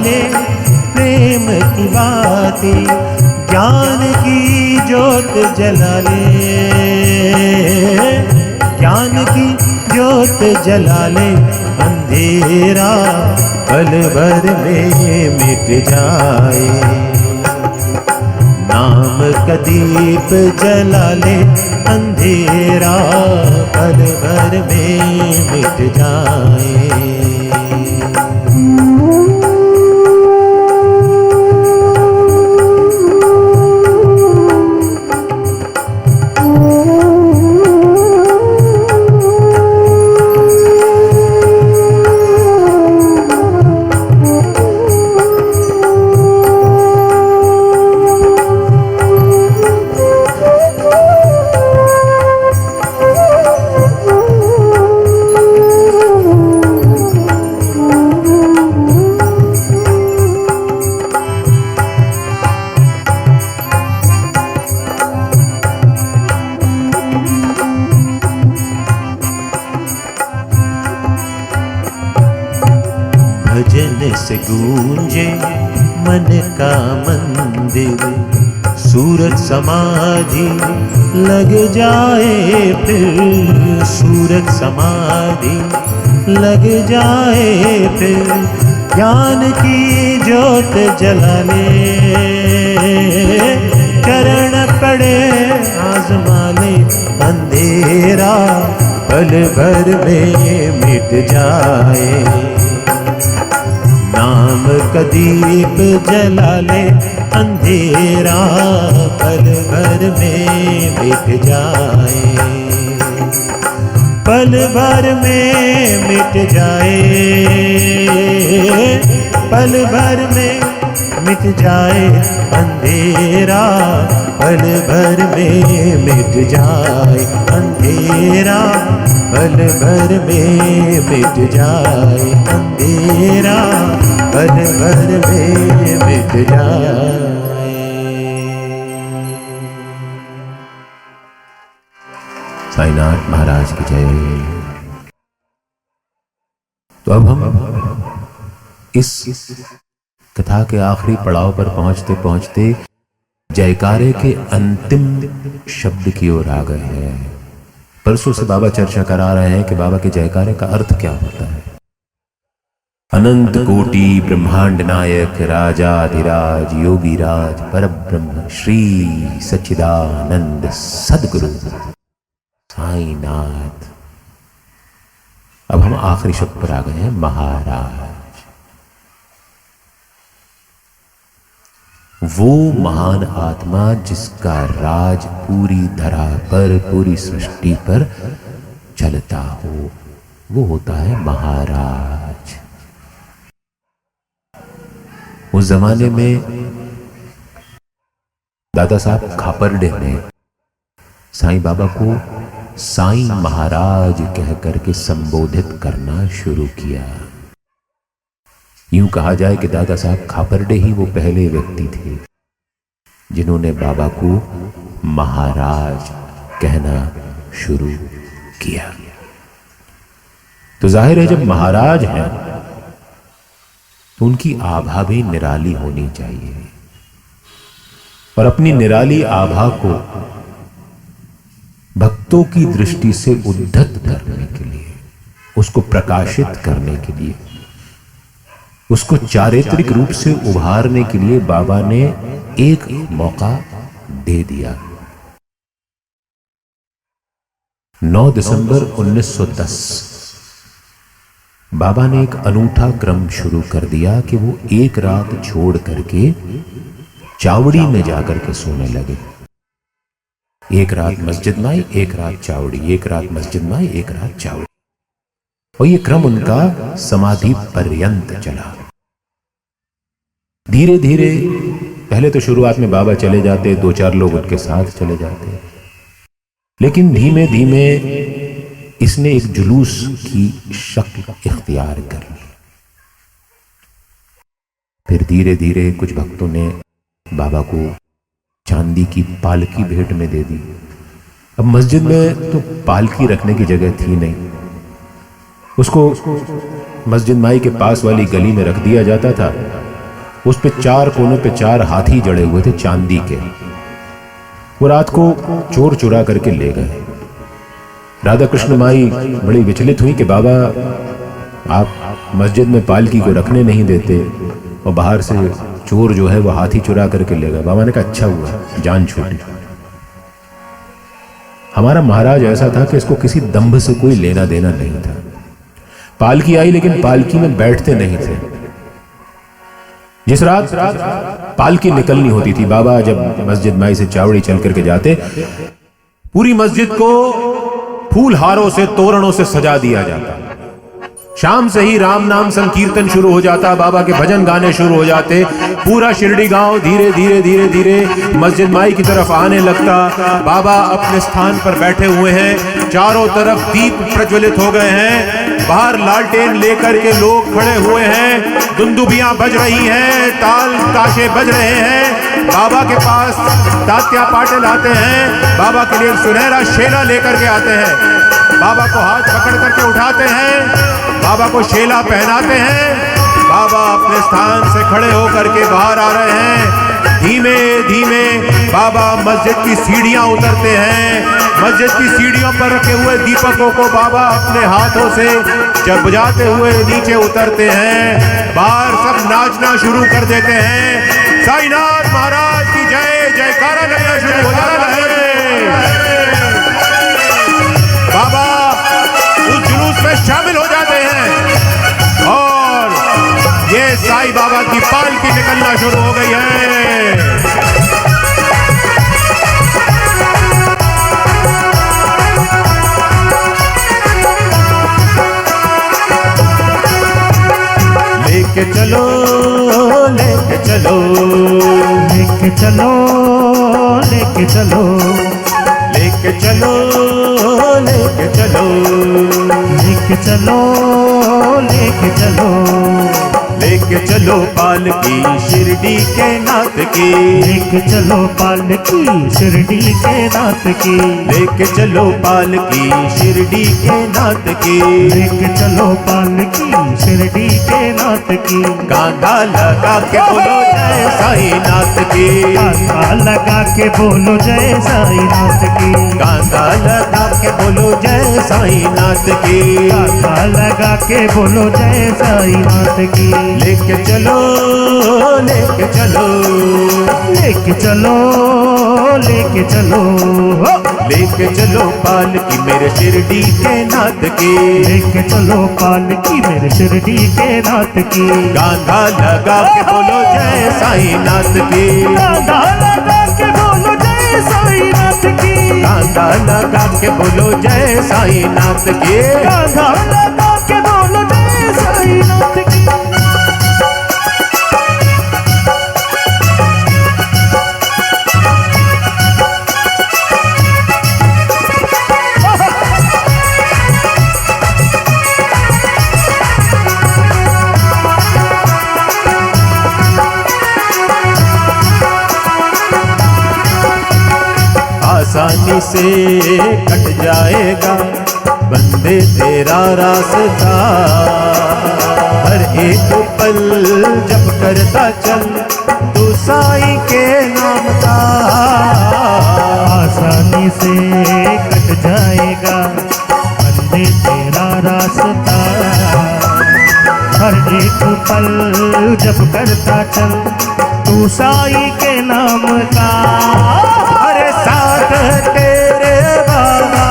ले प्रेम की बाती। ज्ञान की ज्योत जला ले, ज्ञान की ज्योत जला ले, अंधेरा पल भर में मिट जाए। नाम का दीप जला ले, अंधेरा पल भर में मिट जाए। भजन से गूंजे मन का मंदिर, सूरज समाधि लग जाए फिर, सूरज समाधि लग जाए फिर। ज्ञान की ज्योत जला ले, चरण पड़े आजमा ले, अंधेरा पल भर में मिट जाए। नाम का दीप जला ले, अंधेरा पल भर में मिट जाए। पल भर में मिट जाए, पल भर में मिट जाए, अंधेरा पल भर में मिट जाए, अंधेरा पल भर में मिट जाए, अंधेरा पल भर में मिट जाए। साईनाथ महाराज की जय। तो अब हम इस कथा के आखिरी पड़ाव पर पहुंचते पहुंचते जयकारे के अंतिम शब्द की ओर आ गए हैं। परसों से बाबा चर्चा करा रहे हैं कि बाबा के जयकारे का अर्थ क्या होता है। अनंत कोटि ब्रह्मांड नायक राजाधिराज योगीराज परब्रह्म श्री सच्चिदानंद सद्गुरु साईनाथ। अब हम आखिरी शब्द पर आ गए हैं, महाराज। वो महान आत्मा जिसका राज पूरी धरा पर, पूरी सृष्टि पर चलता हो, वो होता है महाराज। उस जमाने में दादा साहब खापरडे ने साईं बाबा को साईं महाराज कह करके संबोधित करना शुरू किया। यूं कहा जाए कि दादा साहब खापरडे ही वो पहले व्यक्ति थे जिन्होंने बाबा को महाराज कहना शुरू किया। तो जाहिर है जब महाराज हैं तो उनकी आभा भी निराली होनी चाहिए, और अपनी निराली आभा को भक्तों की दृष्टि से उद्धत करने के लिए, उसको प्रकाशित करने के लिए, उसको चारित्रिक रूप से उभारने के लिए बाबा ने एक मौका दे दिया। 9 दिसंबर 1910 बाबा ने एक अनूठा क्रम शुरू कर दिया कि वो एक रात छोड़ करके चावड़ी में जाकर के सोने लगे। एक रात मस्जिद में आई, एक रात चावड़ी, एक रात मस्जिद में आई, एक रात चावड़ी, और ये क्रम उनका समाधि पर्यंत चला। धीरे धीरे पहले तो शुरुआत में बाबा चले जाते, 2-4 लोग उनके साथ चले जाते, लेकिन धीमे धीमे इसने एक जुलूस की शक्ल इख्तियार कर ली। फिर धीरे धीरे कुछ भक्तों ने बाबा को चांदी की पालकी भेंट में दे दी। अब मस्जिद में तो पालकी रखने की जगह थी नहीं, उसको मस्जिद माई के पास वाली गली में रख दिया जाता था। उस पे 4 कोनों पे 4 हाथी जड़े हुए थे चांदी के। वो रात को चोर चुरा करके ले गए। राधा कृष्ण माई बड़ी विचलित हुई कि बाबा आप मस्जिद में पालकी को रखने नहीं देते और बाहर से चोर जो है वो हाथी चुरा करके ले गए। बाबा ने कहा अच्छा हुआ जान छूटी। हमारा महाराज ऐसा था कि इसको किसी दंभ से कोई लेना देना नहीं था। पालकी आई लेकिन पालकी में बैठते नहीं थे। जिस रात पालकी निकलनी होती थी, बाबा जब मस्जिद माई से चावड़ी चल करके जाते, पूरी मस्जिद को फूल हारों से तोरणों से सजा दिया जाता। शाम से ही राम नाम संकीर्तन शुरू हो जाता, बाबा के भजन गाने शुरू हो जाते। पूरा शिरडी गांव धीरे धीरे धीरे धीरे मस्जिद माई की तरफ आने लगता। बाबा अपने स्थान पर बैठे हुए हैं, चारों तरफ दीप प्रज्वलित हो गए हैं, बाहर लालटेन लेकर के लोग खड़े हुए हैं, दुंदुबियां बज रही हैं, ताल ताशे बज रहे हैं। बाबा के पास तात्या पाटिल आते हैं, बाबा के लिए सुनहरा शेला लेकर के आते हैं, बाबा को हाथ पकड़ करके उठाते हैं, बाबा को शेला पहनाते हैं। बाबा अपने स्थान से खड़े होकर के बाहर आ रहे हैं। धीमे धीमे बाबा मस्जिद की सीढ़ियां उतरते हैं। मस्जिद की सीढ़ियों पर रखे हुए दीपकों को बाबा अपने हाथों से जब बुझाते हुए नीचे उतरते हैं। बाहर सब नाचना शुरू कर देते हैं। साईनाथ महाराज की जय जयकारा लगना शुरू हो जाता है। बाबा उस जुलूस में शामिल हो जाते हैं और ये साईं बाबा की पालकी निकलना शुरू हो गई है। लेके चलो लेके चलो लेके चलो लेके चलो लेके चलो लेके चलो लेके चलो लेके चलो लेके चलो पालकी शिरडी के नाथ की। लेके चलो पालकी शिरडी के नाथ की। लेके चलो पालकी शिरडी के नाथ की। लेके चलो पालकी शिरडी के नाथ की। कांधा लगा के बोलो जय साईं नाथ की। कांधा लगा के बोलो जय साईं नाथ की। कांधा लगा के बोलो जय साईं नाथ की। कांधा लगा के बोलो जय साईं नाथ की। लेके चलो लेके चलो लेके चलो लेके चलो लेके चलो पालकी मेरे शिरडी के नाथ की। लेके चलो पालकी मेरे शिरडी के नाथ की। कांधा लगा के बोलो जय साईं नाथ की। कांधा लगा के बोलो जय साईं नाथ की। कांधा लगा के बोलो जय साईं नाथ की। कांधा लगा के बोलो जय साईं नाथ की। आसानी से कट जाएगा बंदे तेरा रास्ता। हर एक पल जब करता चल तू साईं के नाम का। आसानी से कट जाएगा बंदे तेरा रास्ता। हर एक पल जब करता चल तू साईं के नाम का। अरे साथ तेरे बाबा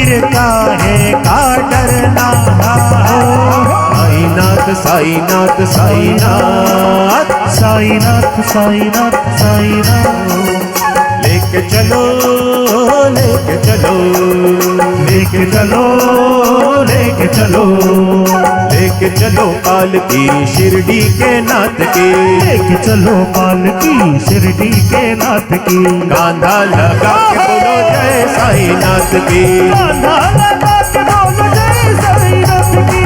फिर काहे का डरना साईनाथ साईनाथ साईनाथ साईनाथ साईनाथ साईनाथ लेके चलो लेके चलो लेके चलो लेके चलो लेके चलो पालकी शिरडी के नाथ की लेके चलो पालकी शिरडी के नाथ की कांधा लगा के बोलो जय साईनाथ की कांधा लगा के बोलो जय साईनाथ की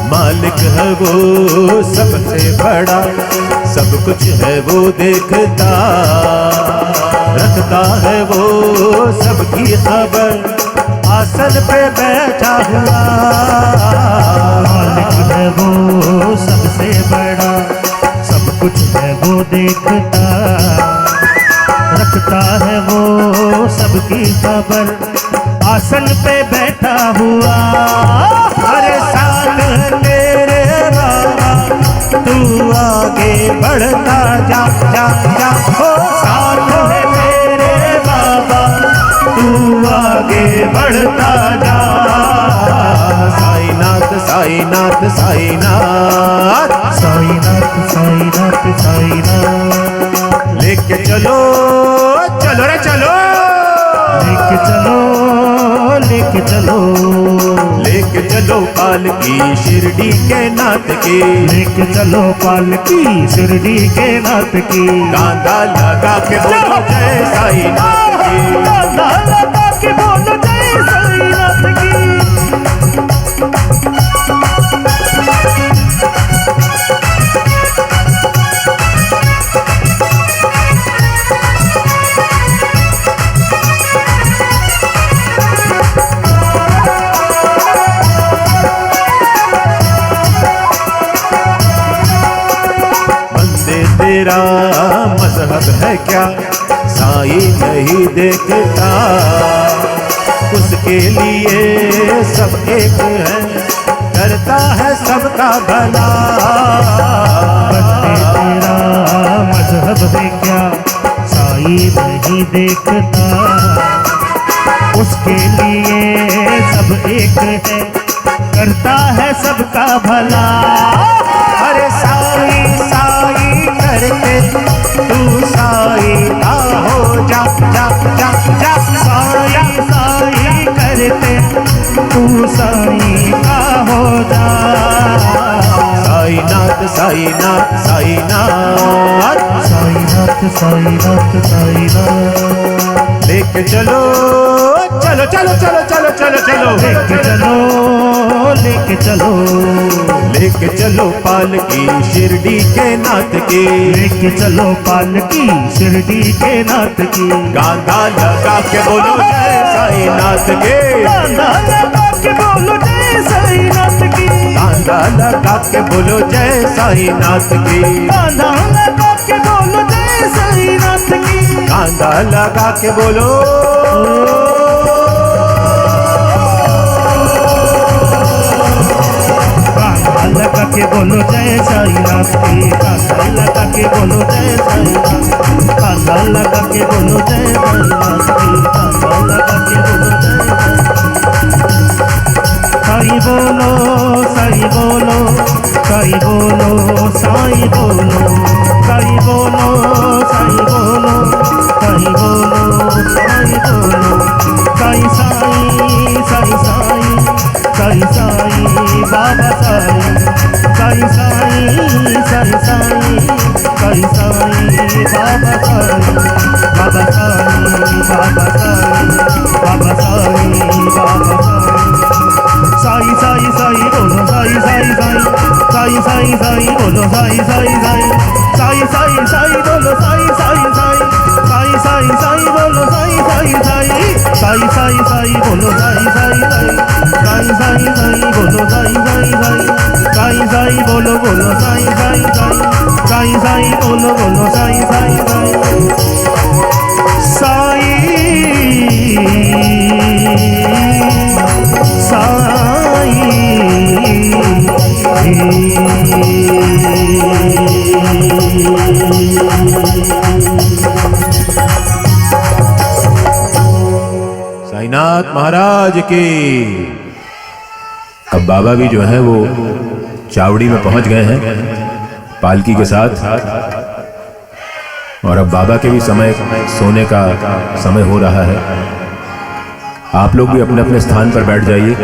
मालिक है वो सबसे बड़ा, सब कुछ है वो देखता, रखता है वो सबकी खबर, आसन पे बैठा हुआ। मालिक है वो सबसे बड़ा, सब कुछ है वो देखता, रखता है वो सबकी खबर, आसन पे बैठा हुआ। अरे साथ तेरे बाबा तू आगे बढ़ता जा जा जा, हो साथ है तेरे बाबा तू आगे बढ़ता जा। साईनाथ साईनाथ साईनाथ साईनाथ साईनाथ साईनाथ लेके चलो चलो रे चलो, लेके चलो लेके चलो लेके चलो पालकी शिरडी के नाथ की, लेके चलो पालकी शिरडी के नाथ की। कांधा लगा के बोलो जय साईनाथ की, कांधा लगा के बोलो जय साईनाथ की। तेरा मजहब है क्या साई नहीं देखता, उसके लिए सब एक है, करता है सबका भला। बंदे तेरा मजहब है क्या साई नहीं देखता, उसके लिए सब एक है, करता है सबका भला। अरे साई साई करके तू साई का हो जा जा जा जा, साई साई करके तू साई का हो जा। साईनाथ साईनाथ साईनाथ साईनाथ साईनाथ साईनाथ लेके चलो चलो चलो चलो चलो चलो चलो लेके चलो लेके चलो लेके चलो पालकी शिरडी के नाथ की, लेके चलो पालकी शिरडी के नाथ की। कांधा लगा के बोलो जय साईनाथ के, कांधा लगा के बोलो जय साईनाथ की, कांधा लगा के बोलो जय साईनाथ की, कांधा लगा के बोलो जय साईनाथ की। कांधा लगा के बोलो लगा के बोलो जय साईनाथ की, कांधा लगा के बोलो जय साईनाथ, कांधा लगा के बोलो जय साईनाथ की, कांधा लगा के बोलो जय साई बोलो साई बोलो साई बोलो साई बोलो साई बोलो साई बोलो साई बोलो साई बोलो साई साई साई साई साई बाबा साई साई साई साई साई साई बाबा साई बाबा साई बाबा साई बाबा साई बाबा साई साई साई बोलो साई साई साई साई साई साई बोलो साई साई साई साई साई बोलो साई साई साई साई साई साई बोलो साई साई साई साई साई साई बोलो साई साई साई साई साई साई बोलो साई साई साई साई साई बोलो बोलो साई साई साई साई साई बोलो बोलो साई साई साई साई साईनाथ महाराज की। अब बाबा भी जो है वो चावड़ी में पहुंच गए हैं पालकी के साथ, और अब बाबा के भी सोने का समय हो रहा है। आप लोग भी अपने अपने स्थान पर बैठ जाइए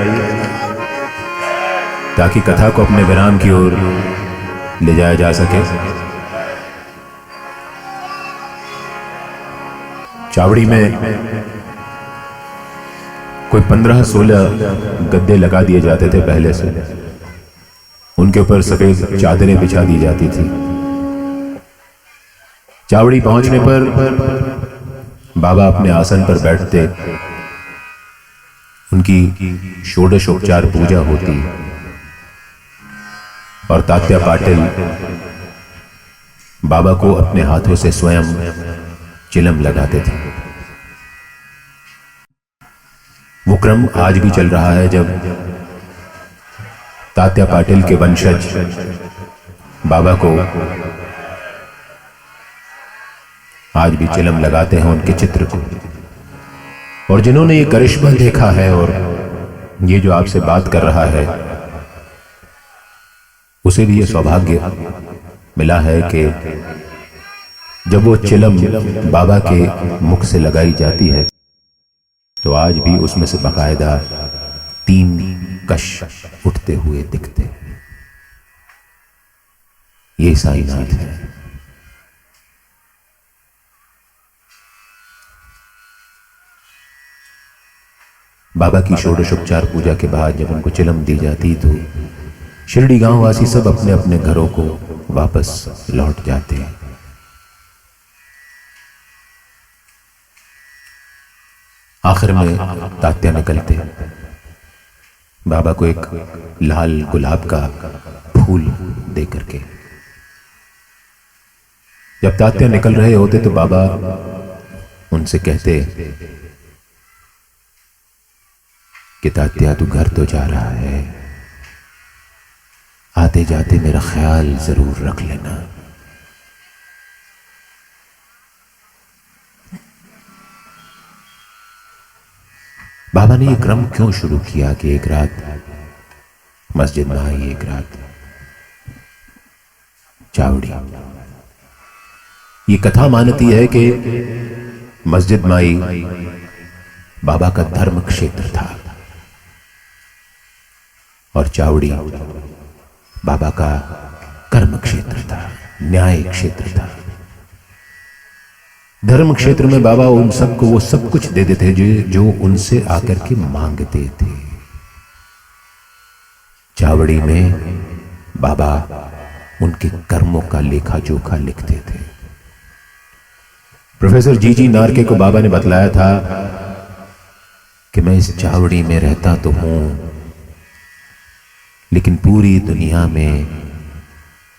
ताकि कथा को अपने विराम की ओर ले जाया जा सके। चावड़ी में कोई 15-16 गद्दे लगा दिए जाते थे पहले से, उनके ऊपर सफेद चादरें बिछा दी जाती थी। चावड़ी पहुंचने पर बाबा अपने आसन पर बैठते, उनकी षोडशोपचार पूजा होती और तात्या पाटिल बाबा को अपने हाथों से स्वयं चिलम लगाते थे। वो क्रम आज भी चल रहा है, जब तात्या पाटिल के वंशज बाबा को आज भी चिलम लगाते हैं उनके चित्र को। और जिन्होंने ये करिश्मा देखा है और ये जो आपसे बात कर रहा है, उसे भी ये सौभाग्य मिला है कि जब वो चिलम बाबा के मुख से लगाई जाती है तो आज भी उसमें से बाकायदा 3 कश उठते हुए दिखते हैं। ये साईनाथ है। बाबा की षोडशोपचार पूजा के बाद जब उनको चिलम दी जाती तो शिरडी गांव वासी सब अपने अपने घरों को वापस लौट जाते हैं। आखिर में तात्या निकलते, बाबा को एक लाल गुलाब का फूल दे करके। जब तात्या निकल रहे होते तो बाबा उनसे कहते कि तात्या तू घर तो जा रहा है, आते जाते मेरा ख्याल जरूर रख लेना। बाबा ने ये क्रम क्यों शुरू किया कि एक रात मस्जिद में आई, एक रात चावड़ी। ये कथा मानती है कि मस्जिद माई बाबा का धर्म क्षेत्र था और चावड़ी बाबा का कर्म क्षेत्र था, न्याय क्षेत्र था। धर्म क्षेत्र में बाबा उन सबको वो सब कुछ दे देते जो उनसे आकर के मांगते थे। चावड़ी में बाबा उनके कर्मों का लेखा जोखा लिखते थे। प्रोफेसर जी नारके को बाबा ने बतलाया था कि मैं इस चावड़ी में रहता तो हूं, लेकिन पूरी दुनिया में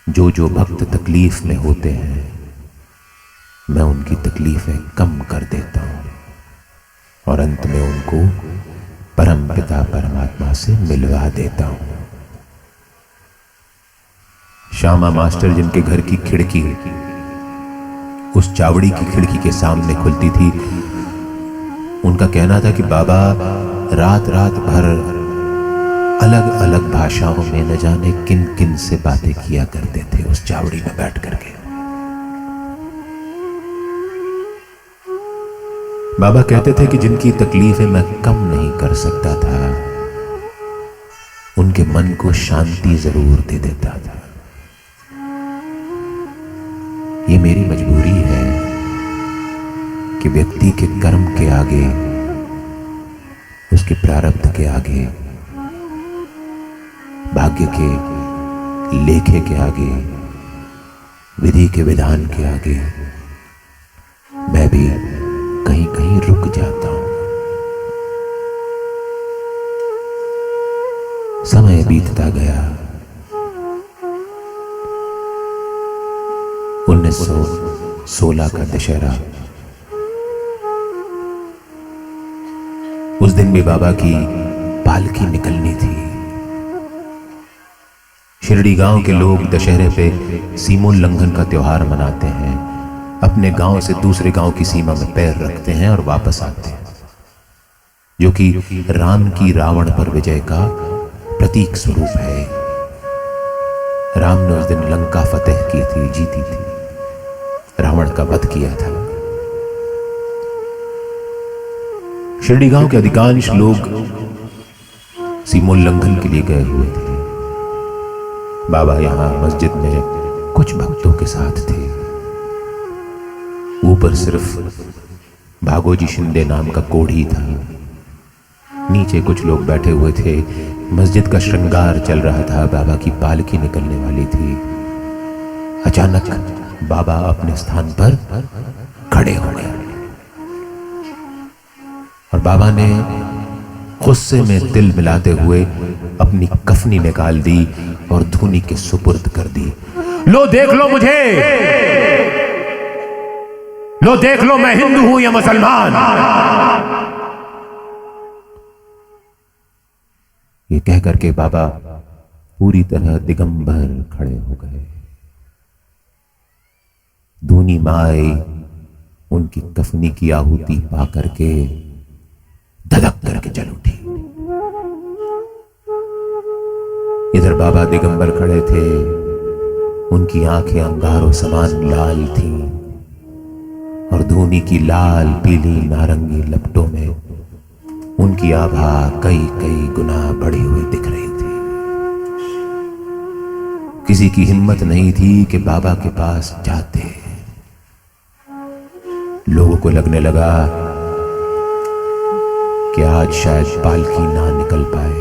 जो जो भक्त तकलीफ में होते हैं मैं उनकी तकलीफें कम कर देता हूं और अंत में उनको परम पिता परमात्मा से मिलवा देता हूं। श्यामा मास्टर जिनके घर की खिड़की उस चावड़ी की खिड़की के सामने खुलती थी, उनका कहना था कि बाबा रात रात भर अलग अलग भाषाओं में न जाने किन किन से बातें किया करते थे उस चावड़ी में बैठ करके। बाबा कहते थे कि जिनकी तकलीफें मैं कम नहीं कर सकता था उनके मन को शांति जरूर दे देता था। ये मेरी मजबूरी है कि व्यक्ति के कर्म के आगे, उसके प्रारब्ध के आगे, भाग्य के लेखे के आगे विधि के विधान के आगे मैं भी कहीं कहीं रुक जाता हूं। समय बीतता गया। 1916 का दशहरा। उस दिन भी बाबा की पालकी निकलनी थी। शिरडी गांव के लोग दशहरे पे सीमोल्लंघन का त्योहार मनाते हैं। अपने गांव से दूसरे गांव की सीमा में पैर रखते हैं और वापस आते हैं, जो कि राम की रावण पर विजय का प्रतीक स्वरूप है। राम ने उस दिन लंका फतेह की थी, जीती थी, रावण का वध किया था। शिरडी गांव के अधिकांश लोग सीमोल्लंघन के लिए गए हुए थे। बाबा यहां मस्जिद में कुछ भक्तों के साथ थे। ऊपर सिर्फ भागोजी शिंदे नाम का कोढ़ी था। नीचे कुछ लोग बैठे हुए थे। मस्जिद का श्रृंगार चल रहा था। बाबा की पालकी निकलने वाली थी। अचानक बाबा अपने स्थान पर खड़े हो गए और बाबा ने गुस्से में तिल मिलाते हुए अपनी कफनी निकाल दी और धूनी के सुपुर्द कर दी। लो देख लो मुझे, लो देख लो मैं हिंदू हूं या मुसलमान। ये कह करके बाबा पूरी तरह दिगंबर खड़े हो गए। धूनी माई उनकी कफनी की आहुति पा करके धधक करके चल उठी। इधर बाबा दिगंबर खड़े थे। उनकी आंखें अंगारों समान लाल थीं और धूनी की लाल पीली नारंगी लपटों में उनकी आभा कई कई गुना बढ़ी हुई दिख रही थी। किसी की हिम्मत नहीं थी कि बाबा के पास जाते। लोगों को लगने लगा कि आज शायद पालकी ना निकल पाए।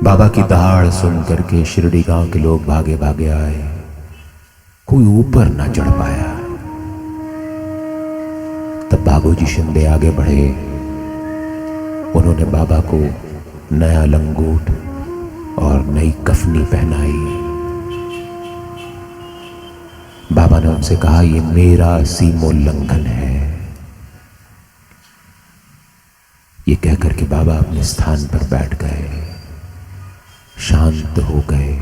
बाबा की दहाड़ सुन करके शिरडी गांव के लोग भागे भागे आए। कोई ऊपर ना चढ़ पाया। तब भागोजी शिंदे आगे बढ़े। उन्होंने बाबा को नया लंगोट और नई कफनी पहनाई। बाबा ने उनसे कहा, ये मेरा सीमोल्लंघन है। ये कहकर के बाबा अपने स्थान पर बैठ गए, शांत हो गए,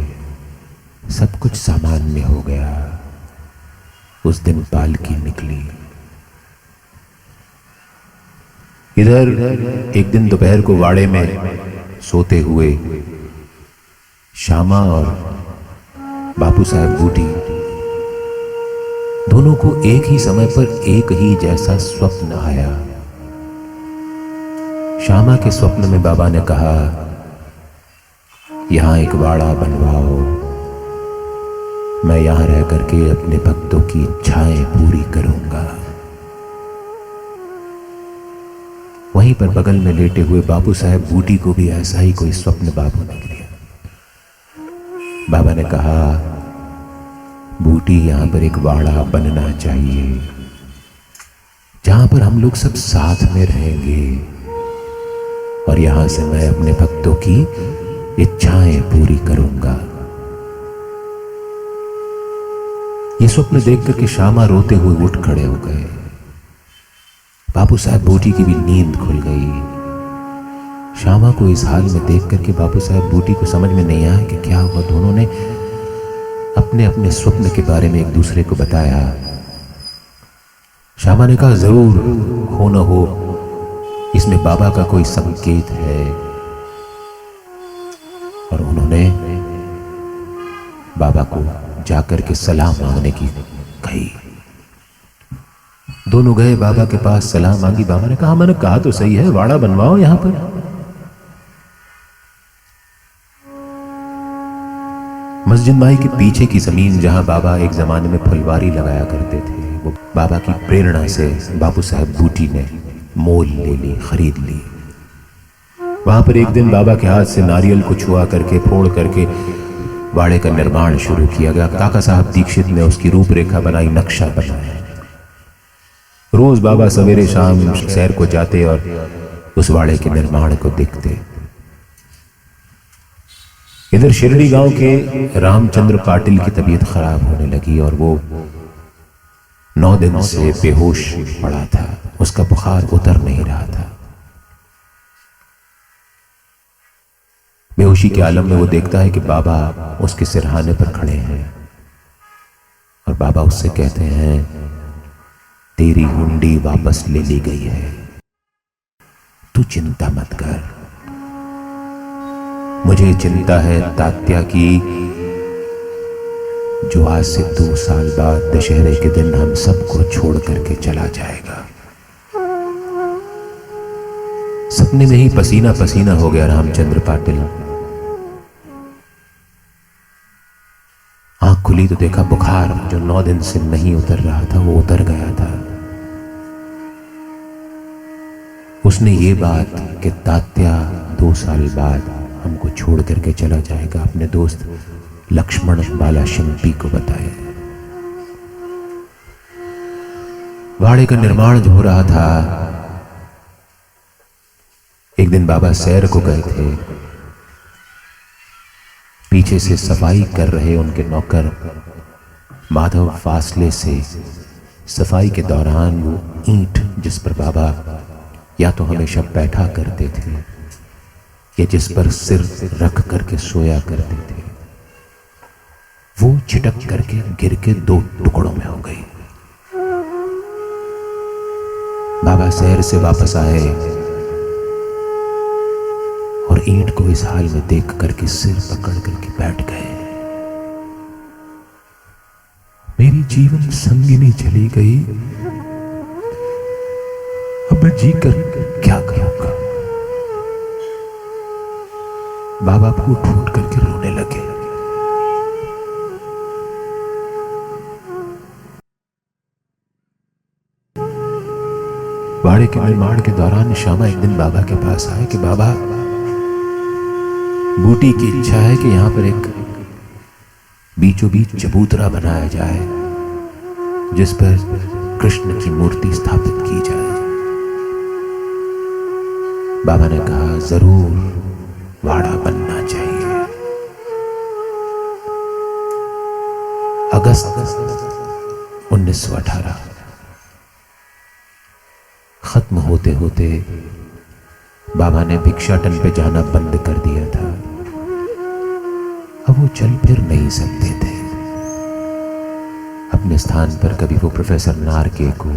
सब कुछ सामान्य हो गया। उस दिन पालकी निकली। इधर एक दिन दोपहर को वाड़े में सोते हुए श्यामा और बापू साहब बूटी दोनों को एक ही समय पर एक ही जैसा स्वप्न आया। श्यामा के स्वप्न में बाबा ने कहा, यहां एक वाड़ा बनवाओ, मैं यहां रह करके अपने भक्तों की इच्छाएं पूरी करूंगा। वहीं पर बगल में लेटे हुए बापू साहब बूटी को भी ऐसा ही कोई स्वप्न बाबू ने दिया। बाबा ने कहा, बूटी यहां पर एक वाड़ा बनना चाहिए जहां पर हम लोग सब साथ में रहेंगे और यहां से मैं अपने भक्तों की इच्छाएं पूरी करूंगा। ये स्वप्न देख करके श्यामा रोते हुए उठ खड़े हो गए। बापू साहब बूटी की भी नींद खुल गई। श्यामा को इस हाल में देख करके बापू साहब बूटी को समझ में नहीं आया कि क्या हुआ। दोनों ने अपने अपने स्वप्न के बारे में एक दूसरे को बताया। श्यामा ने कहा, जरूर हो न हो इसमें बाबा का कोई संकेत है। और उन्होंने बाबा को जाकर के सलाह मांगने की कही। दोनों गए बाबा के पास, सलाह मांगी। बाबा ने कहा, मैंने कहा तो सही है, वाड़ा बनवाओ यहां पर। मस्जिद माई के पीछे की जमीन जहां बाबा एक जमाने में फुलवारी लगाया करते थे, वो बाबा की प्रेरणा से बापू साहब बूटी ने मोल ले ली, खरीद ली। वहां पर एक दिन बाबा के हाथ से नारियल को छुआ करके, फोड़ करके वाड़े का निर्माण शुरू किया गया। काका साहब दीक्षित ने उसकी रूपरेखा बनाई, नक्शा बनाया। रोज बाबा सवेरे शाम सैर को जाते और उस वाड़े के निर्माण को देखते। इधर शिरडी गांव के रामचंद्र पाटिल की तबीयत खराब होने लगी और वो 9 दिन से बेहोश पड़ा था। उसका बुखार उतर नहीं रहा था। बेहोशी के आलम में वो देखता है कि बाबा उसके सिरहाने पर खड़े हैं और बाबा उससे कहते हैं, तेरी हुंडी वापस ले ली गई है, तू चिंता मत कर। मुझे चिंता है तात्या की, जो आज से 2 साल बाद दशहरे के दिन हम सबको छोड़ करके चला जाएगा। सपने में ही पसीना पसीना हो गया रामचंद्र पाटिल। आंख खुली तो देखा बुखार जो 9 दिन से नहीं उतर रहा था वो उतर गया था। उसने ये बात कि तात्या 2 साल बाद हमको छोड़ करके चला जाएगा अपने दोस्त लक्ष्मण बाला शिंपी को बताया। वाड़े का निर्माण जो हो रहा था, एक दिन बाबा सैर को गए थे। पीछे से सफाई कर रहे उनके नौकर माधव फासले से सफाई के दौरान वो ईंट जिस पर बाबा या तो हमेशा बैठा करते थे या जिस पर सिर रख करके सोया करते थे, वो छिटक करके गिर के 2 टुकड़ों में हो गई। बाबा शहर से वापस आए और ईंट को इस हाल में देख करके सिर पकड़ करके बैठ गए। मेरी जीवन संगिनी चली गई, अब मैं जी कर क्या करूंगा। बाबा फूट फूट करके रोने लगे। वाड़े के निर्माण के दौरान श्यामा एक दिन बाबा के पास आए कि बाबा, बूटी की इच्छा है कि यहां पर एक बीचों बीच चबूतरा बनाया जाए जिस पर कृष्ण की मूर्ति स्थापित की जाए। बाबा ने कहा, जरूर वाड़ा बनना चाहिए। अगस्त 1918 खत्म होते होते बाबा ने भिक्षाटन पे जाना बंद कर दिया था। अब वो चल फिर नहीं सकते थे। अपने स्थान पर कभी वो प्रोफेसर नारके को,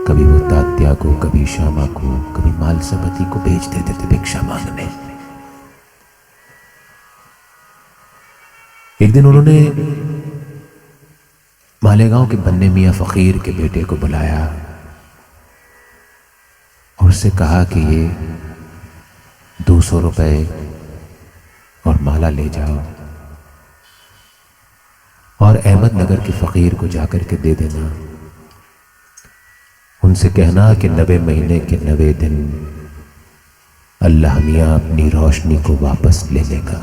कभी वो तात्या को, कभी श्यामा को, कभी मालसपति को भेज देते थे भिक्षा मांगने। एक दिन उन्होंने मालेगांव के बन्ने मियां फकीर के बेटे को बुलाया और उससे कहा कि ये 200 रुपए और माला ले जाओ और अहमदनगर के फकीर को जाकर के दे देना। उनसे कहना कि 90 महीने के 90 दिन अल्लाह मियां अपनी रोशनी को वापस ले लेगा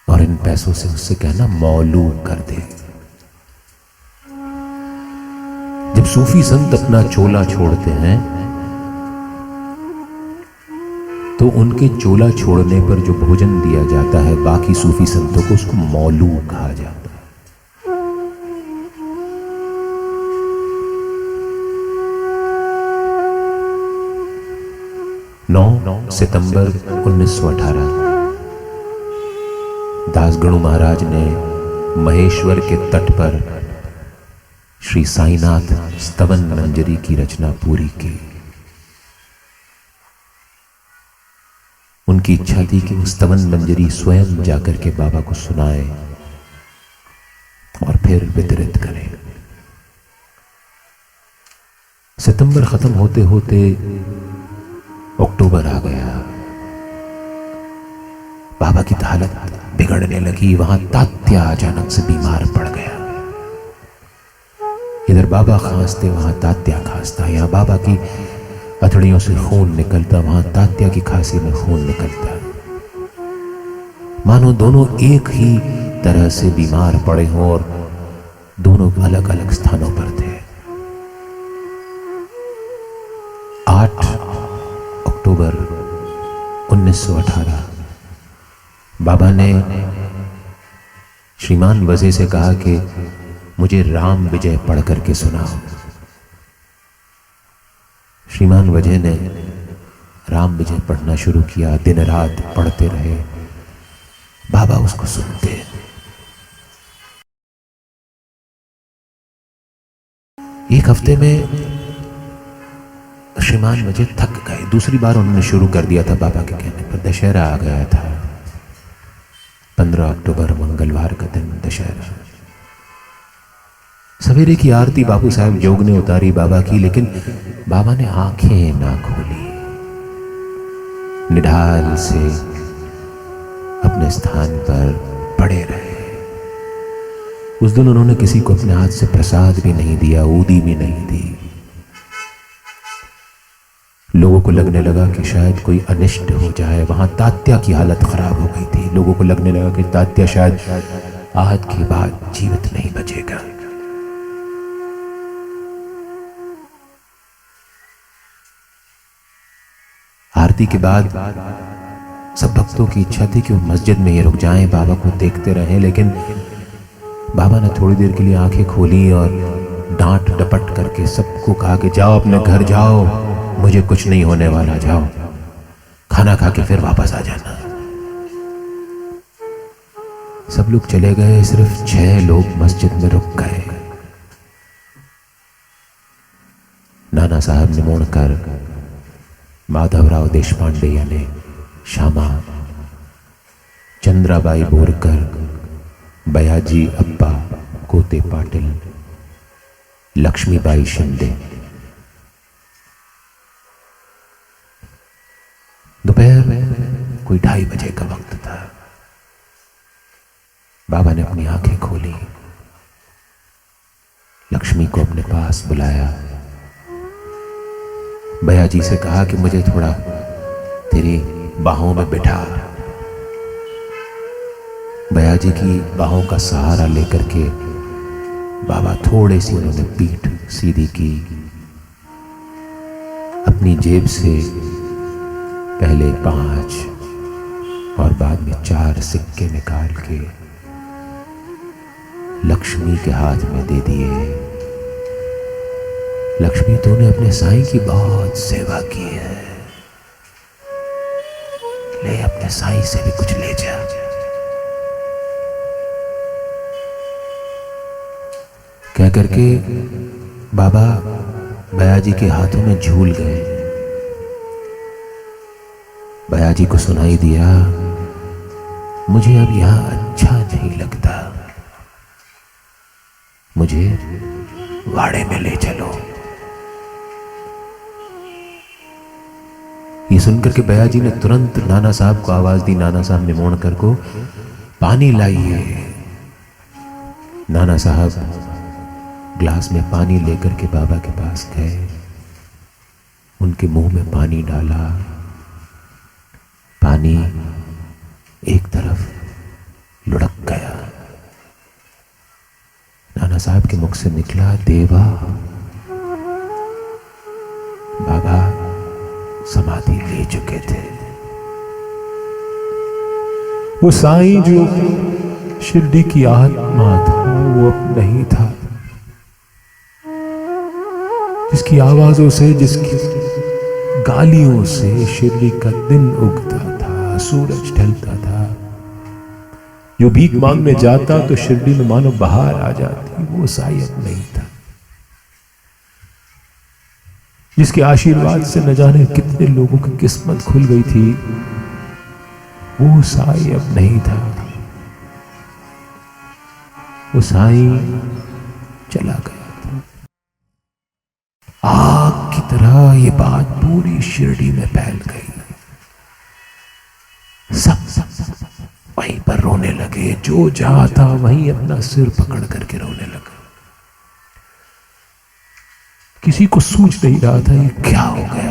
और इन पैसों से उससे कहना मौलू कर दे। जब सूफी संत अपना चोला छोड़ते हैं तो उनके चोला छोड़ने पर जो भोजन दिया जाता है बाकी सूफी संतों को, उसको मौलू कहा जाता है। 9 सितंबर 1918 दासगणु महाराज ने महेश्वर के तट पर श्री साईनाथ स्तवन मंजरी की रचना पूरी की। उनकी इच्छा थी कि वो स्तवन मंजरी स्वयं जाकर के बाबा को सुनाए और फिर वितरित करें। सितंबर खत्म होते होते अक्टूबर आ गया। बाबा की हालत बिगड़ने लगी। वहां तात्या अचानक से बीमार पड़ गया। इधर बाबा खांसते, वहां तात्या खांसता। यहां बाबा की हथड़ियों से खून निकलता, वहां तात्या की खांसी में खून निकलता। मानो दोनों एक ही तरह से बीमार पड़े हों और दोनों अलग अलग स्थानों पर थे। 8 अक्टूबर 1918 बाबा ने श्रीमान वजे से कहा कि मुझे राम विजय पढ़ करके सुनाओ। श्रीमान वजे ने राम विजय पढ़ना शुरू किया। दिन रात पढ़ते रहे, बाबा उसको सुनते। एक हफ्ते में श्रीमान वजे थक गए। दूसरी बार उन्होंने शुरू कर दिया था बाबा के कहने पर। दशहरा आ गया था, 15 अक्टूबर मंगलवार का दिन दशहरा। सवेरे की आरती बाबू साहब जोग ने उतारी बाबा की, लेकिन बाबा ने आंखें ना खोली। निढाल से अपने स्थान पर पड़े रहे। उस दिन उन्होंने किसी को अपने हाथ से प्रसाद भी नहीं दिया, ऊदी भी नहीं दी। लोगों को लगने लगा कि शायद कोई अनिष्ट हो जाए। वहां तात्या की हालत खराब हो गई थी। लोगों को लगने लगा कि तात्या शायद आज के बाद जीवित नहीं बचेगा। आरती के बाद सब भक्तों की इच्छा थी कि वो मस्जिद में ही रुक जाएं, बाबा को देखते रहें। लेकिन बाबा ने थोड़ी देर के लिए आंखें खोली और डांट डपट करके सबको कहा कि जाओ अपने घर जाओ, मुझे कुछ नहीं होने वाला, जाओ खाना खा के फिर वापस आ जाना। सब लोग चले गए, सिर्फ 6 लोग मस्जिद में रुक गए। नाना साहब ने मोड़कर माधवराव देशपांडे यानी श्यामा, चंद्राबाई बोरकर, बयाजी अप्पा कोते पाटिल, लक्ष्मीबाई शिंदे। दोपहर में कोई 2:30 बजे का वक्त था। बाबा ने अपनी आंखें खोली, लक्ष्मी को अपने पास बुलाया, बयाजी से कहा कि मुझे थोड़ा तेरी बाहों में बिठा। बयाजी की बाहों का सहारा लेकर के बाबा थोड़ी सी उन्होंने पीठ सीधी की। अपनी जेब से पहले 5 और बाद में 4 सिक्के निकाल के लक्ष्मी के हाथ में दे दिए। लक्ष्मी, तूने अपने साईं की बहुत सेवा की है, ले अपने साईं से भी कुछ ले जा। कह करके बाबा बयाजी के हाथों में झूल गए। बयाजी को सुनाई दिया, मुझे अब यहां अच्छा नहीं लगता, मुझे वाड़े में ले चलो। ये सुनकर के बयाजी ने तुरंत नाना साहब को आवाज दी। नाना साहब ने मोड़ कर को पानी लाइए। नाना साहब ग्लास में पानी लेकर के बाबा के पास गए, उनके मुंह में पानी डाला। पानी एक तरफ लुढ़क गया। नाना साहब के मुख से निकला, देवा। बाबा समाधि ले चुके थे। वो साईं जो शिरडी की आत्मा था, वो अब नहीं था। जिसकी आवाजों से, जिसकी गालियों से शिरडी का दिन उगता था, सूरज ढलता था। जो भीख मांगने जाता तो शिरडी में मानो बहार आ जाती, वो साईं अब नहीं था। जिसके आशीर्वाद से न जाने कितने लोगों की किस्मत खुल गई थी, वो साईं अब नहीं था। वो साईं चला गया था। आग की तरह ये बात पूरी शिरडी में फैल गई। सब वहीं पर रोने लगे। जो जहां था वहीं अपना सिर पकड़ करके रोने लगा। किसी को सूझ नहीं रहा था ये क्या हो गया।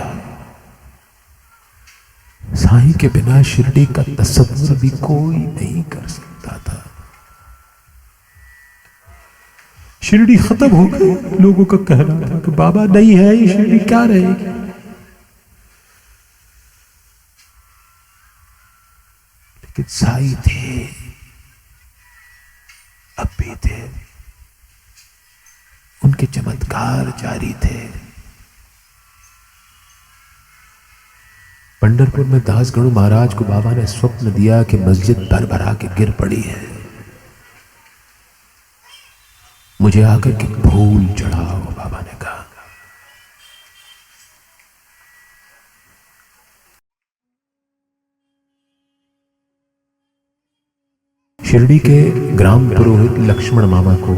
साईं के बिना शिरडी का तसव्वुर भी कोई नहीं कर सकता था। शिरडी खत्म हो गई, लोगों का कहना था कि बाबा नहीं है ये शिरडी क्या रहेगी। लेकिन साईं थे, अब भी थे, उनके चमत्कार जारी थे। पंढरपुर में दासगणु महाराज को बाबा ने स्वप्न दिया कि मस्जिद भर भरा के गिर पड़ी है, मुझे आकर के फूल चढ़ाओ, बाबा ने कहा। शिरडी के ग्राम पुरोहित लक्ष्मण मामा को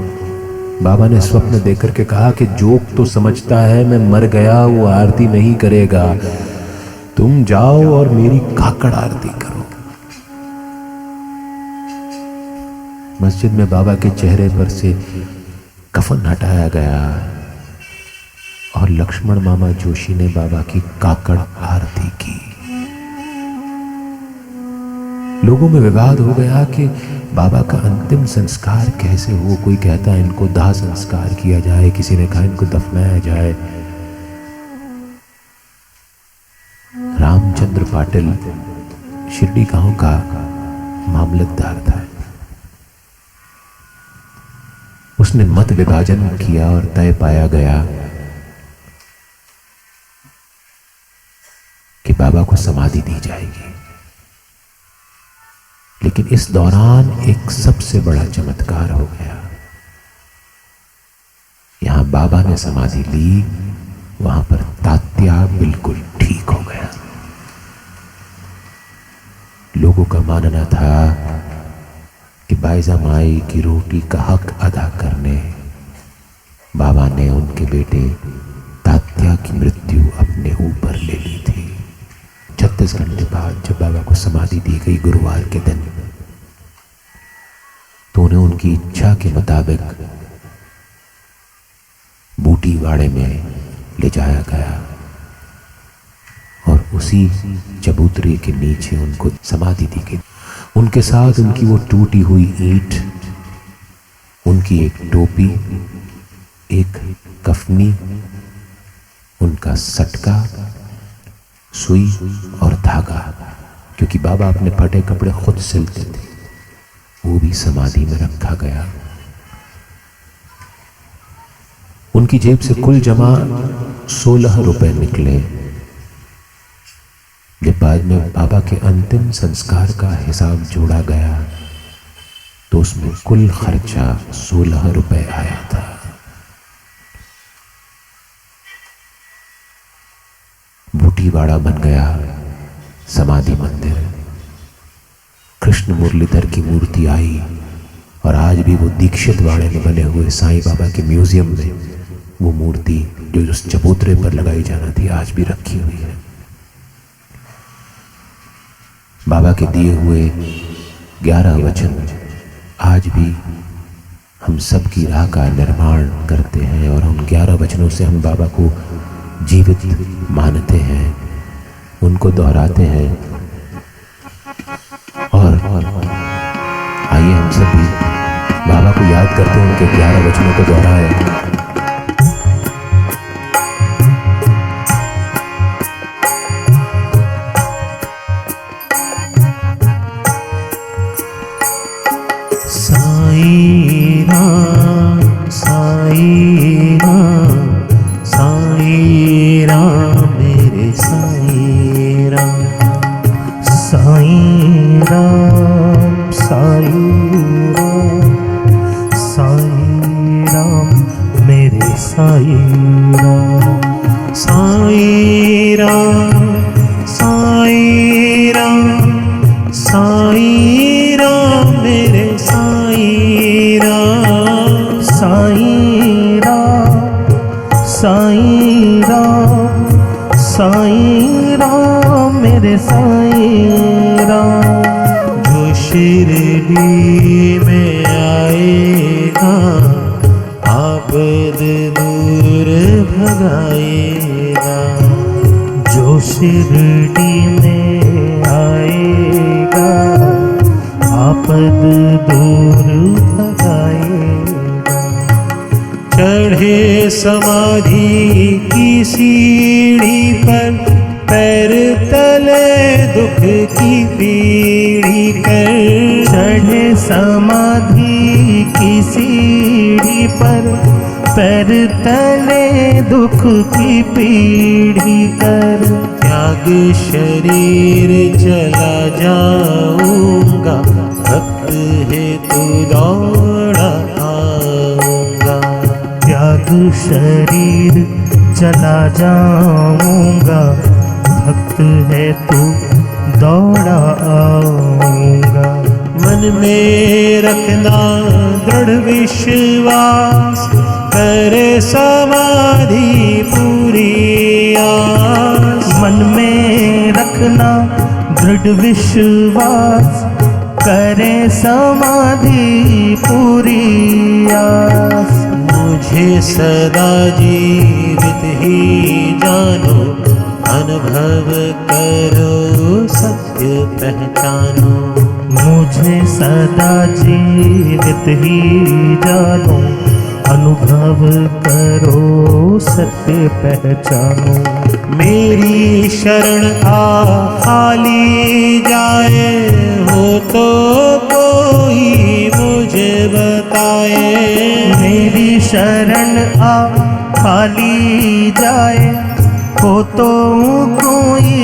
बाबा ने स्वप्न देकर के कहा कि जोग तो समझता है मैं मर गया, वो आरती नहीं करेगा, तुम जाओ और मेरी काकड़ आरती करो। मस्जिद में बाबा के चेहरे पर से कफन हटाया गया और लक्ष्मण मामा जोशी ने बाबा की काकड़ आरती की। लोगों में विवाद हो गया कि बाबा का अंतिम संस्कार कैसे हो। कोई कहता है इनको दाह संस्कार किया जाए, किसी ने कहा इनको दफनाया जाए। रामचंद्र पाटिल शिरडी गांव का मामलतदार था। उसने मत विभाजन किया और तय पाया गया कि बाबा को समाधि दी जाएगी। लेकिन इस दौरान एक सबसे बड़ा चमत्कार हो गया। यहां बाबा ने समाधि ली, वहां पर तात्या बिल्कुल ठीक हो गया। लोगों का मानना था कि बाईजा माई की रोटी का हक अदा करने बाबा ने उनके बेटे तात्या की मृत्यु अपने ऊपर ले ली थी। 36 घंटे बाद जब बाबा को समाधि दी गई गुरुवार के दिन, तो उन्हें उनकी इच्छा के मुताबिक बूटीवाड़े में ले जाया गया और उसी चबूतरे के नीचे उनको समाधि दी गई। उनके साथ उनकी वो टूटी हुई ईंट, उनकी एक टोपी, एक कफनी, उनका सटका, सुई और धागा, क्योंकि बाबा अपने फटे कपड़े खुद सिलते थे, वो भी समाधि में रखा गया। उनकी जेब से कुल जमा 16 रुपए निकले। जब बाद में बाबा के अंतिम संस्कार का हिसाब जोड़ा गया तो उसमें कुल खर्चा 16 रुपए आया था। बूटीवाड़ा बन गया समाधि मंदिर। कृष्ण मुरलीधर की मूर्ति आई और आज भी वो दीक्षित वाड़े में बने हुए साईं बाबा के म्यूजियम में वो मूर्ति जो उस चबूतरे पर लगाई जाना थी आज भी रखी हुई है। बाबा के दिए हुए 11 वचन आज भी हम सब की राह का निर्माण करते हैं और उन 11 वचनों से हम बाबा को जीवित मानते हैं, उनको दोहराते हैं। और आइए हम सब भी बाबा को याद करते हैं, उनके 11 वचनों को दोहराएं। साईं राम साईं राम साईं राम मेरे साईं राम, साईं राम साईं राम साईं राम मेरे साईं राम, साईं राम साईं राम साईं राम मेरे साईं राम, साईं राम साईं राम साईं राम मेरे साईं राम। जो शिरडी में आएगा आफत दूर भगाएगा, जो शिरडी में आफत दूर भगाएगा। चढ़े समाधि की सीढ़ी पर पैर तले दुख की पीढ़ी कर। चढ़े समाधि की सीढ़ी पर पैर तले दुख की पीढ़ी कर। त्याग शरीर चला जाऊंगा, भक्त है तू दौड़ा आऊंगा। त्याग शरीर चला जाऊंगा, भक्त है तू दौड़ा आऊंगा। मन में रखना दृढ़ विश्वास, करे समाधि पूरी आस। मन में रखना दृढ़ विश्वास, करे समाधि पूरी आस। मुझे सदा जीवित ही जानो, अनुभव करो सत्य पहचानो। मुझे सदा जीवित ही जानो, अनुभव करो सत्य पहचानो। मेरी शरण आ खाली जाए, हो तो कोई मुझे बताए। मेरी शरण आ खाली जाए, हो तो कोई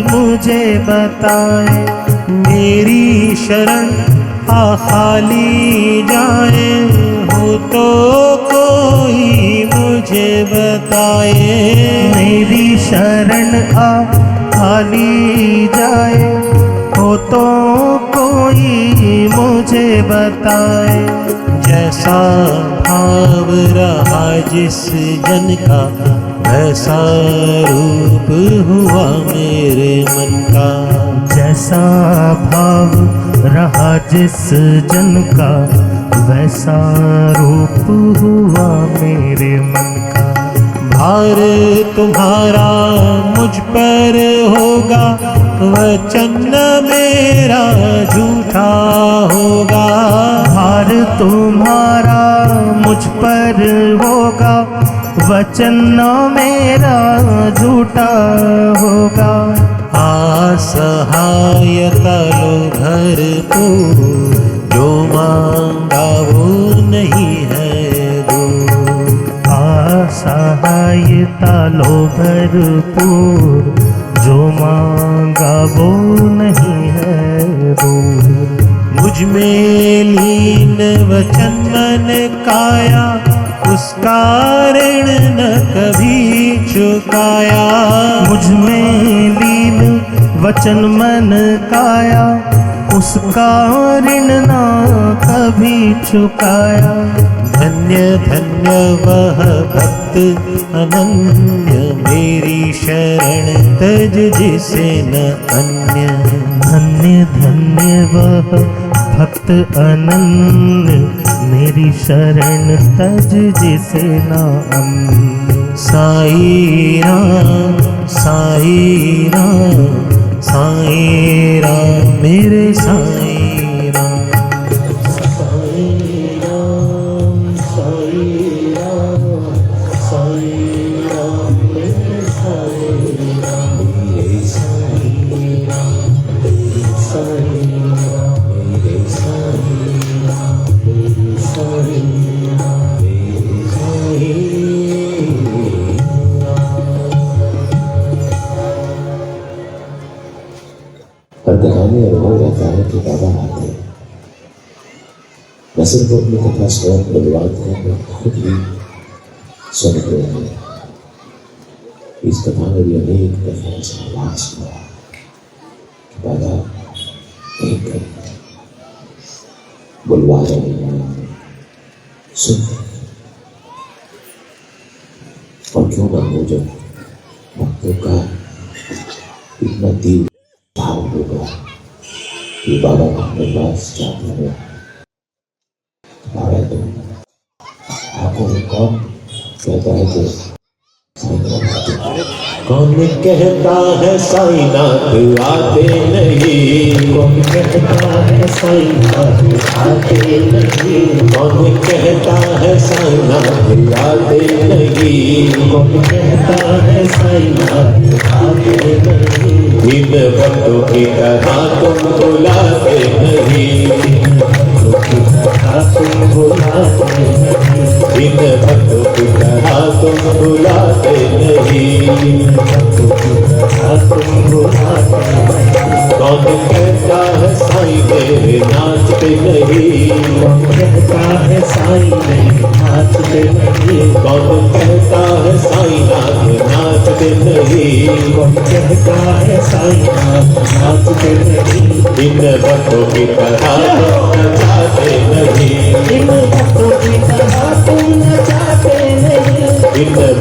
मुझे बताए। मेरी शरण आ खाली जाए, हो तो कोई मुझे बताए। मेरी शरण आ खाली जाए, हो तो कोई मुझे बताए। जैसा भाव रहा जिस जन का, वैसा रूप हुआ मेरे मन का। जैसा भाव रहा जिस जन का, वैसा रूप हुआ मेरे मन का। भार तुम्हारा मुझ पर होगा, वचन मेरा झूठा होगा। भार तुम्हारा मुझ पर होगा, वचन मेरा झूठा होगा। असहायता लो भरपूर, जो मांगा वो नहीं है दूर। असहायता लो भरपूर, जो मांगा वो नहीं है दूर। मुझ में लीन वचन मन काया, उसका ऋण न कभी चुकाया। मुझ में लीन वचन मन काया, उसका ऋण ना कभी चुकाया। धन्य धन्य वह भक्त अनन्य, मेरी शरण तज जिसे न अन्य। धन्य धन्य वह भक्त अनन्य, मेरी शरण तज जिसे ना अन्य। साई राम साई राम साई राम मेरे साई राम। हर कथा में अनुभव रहता है कि बाबा आते हैं। न सिर्फ अपनी कथा स्वयं बलवान है, खुद भी सुन रहे हैं। इस कथा में भी अनेक दफे ऐसा आवाज हुआ कि बाबा एक बुलवा रहे हैं, सुन। और क्यों ना हो, जब भक्तों का इतना तीव्र भाव होगा कि बाबा अपने पास जाते हैं। बाबा तो आपको कौन कहता है कि कौन कहता है साईनाथ आते नहीं, कौन कहता है साईनाथ आते नहीं, कौन कहता है साईनाथ आते नहीं, कौन कहता है साईनाथ आते नहीं, इन भक्तों की तरह तुम बुलाते नहीं, की तरह तुम बुलाते नहीं, इन भक्तों की तरह तुम बुलाते नहीं, तुम बुलाते नहीं, कौन कहता है साईं मेरे नाचते नहीं, कौन कहता है साईं मेरे नाचते नहीं, कौन कहता है साईनाथ नाचते नहीं, कौन कहता है साईनाथ नाचते नहीं, इन भक्तों की तरह तुम नचाते नहीं, इन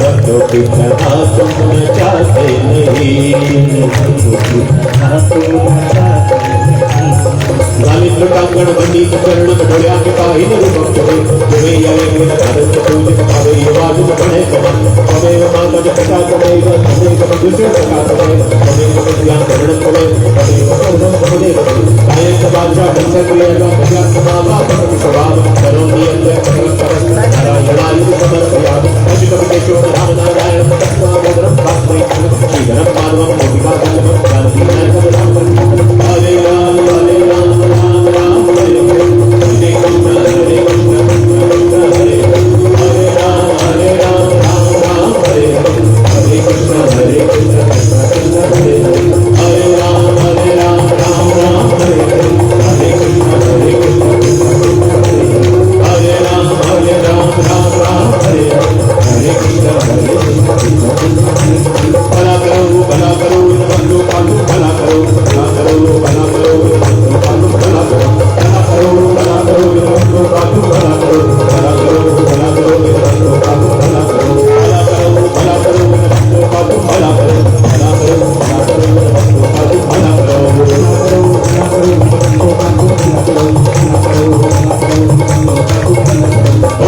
भक्तों की तरह तुम नचाते नहीं, इन भक्तों की तरह तुम नचाते नहीं, गालित कांगण बंदी कर्ण ढोलिया के पाहिन रूपक वे जवे यवे गुण भारत पूजित भावे युवाज बने कमन हमें माता पिता कमे हमें कम दूसरे का कमे हमें विद्या कर्ण कमे हमें कर्म कमे गायक बादशाह कंसर क्रिया भजा समावा भक्त स्वभाव करो नियत परम नारायणाय समर्पयामि अजित केशव राम नारायण तत्वा भद्रम भास्मै श्री धर्म माधवम गोपिका कल्लम जानकी नायक राम हरे राम हरे राम राम राम हरे हरे हरे कृष्ण हरे कृष्ण कृष्ण हरे हरे राम राम राम हरे हरे हरे कृष्ण हरे कृष्ण कृष्ण कृष्ण हरे हरे राम राम राम हरे हरे हरे कृष्ण हरे कृष्ण कृष्ण कृष्ण हरे हरे राम राम राम हरे हरे हरे कृष्ण हरे कृष्ण कृष्ण कृष्ण हरे भला करो भला करो बंधु पालू भला करो भला करो भला करो बंधु पालू भला करो भला करो भला करो बंधु पालू भला करो भला करो भला करो बंधु पालू भला करो भला करो भला करो बंधु पालू भला करो भला करो भला करो बंधु पालू भला करो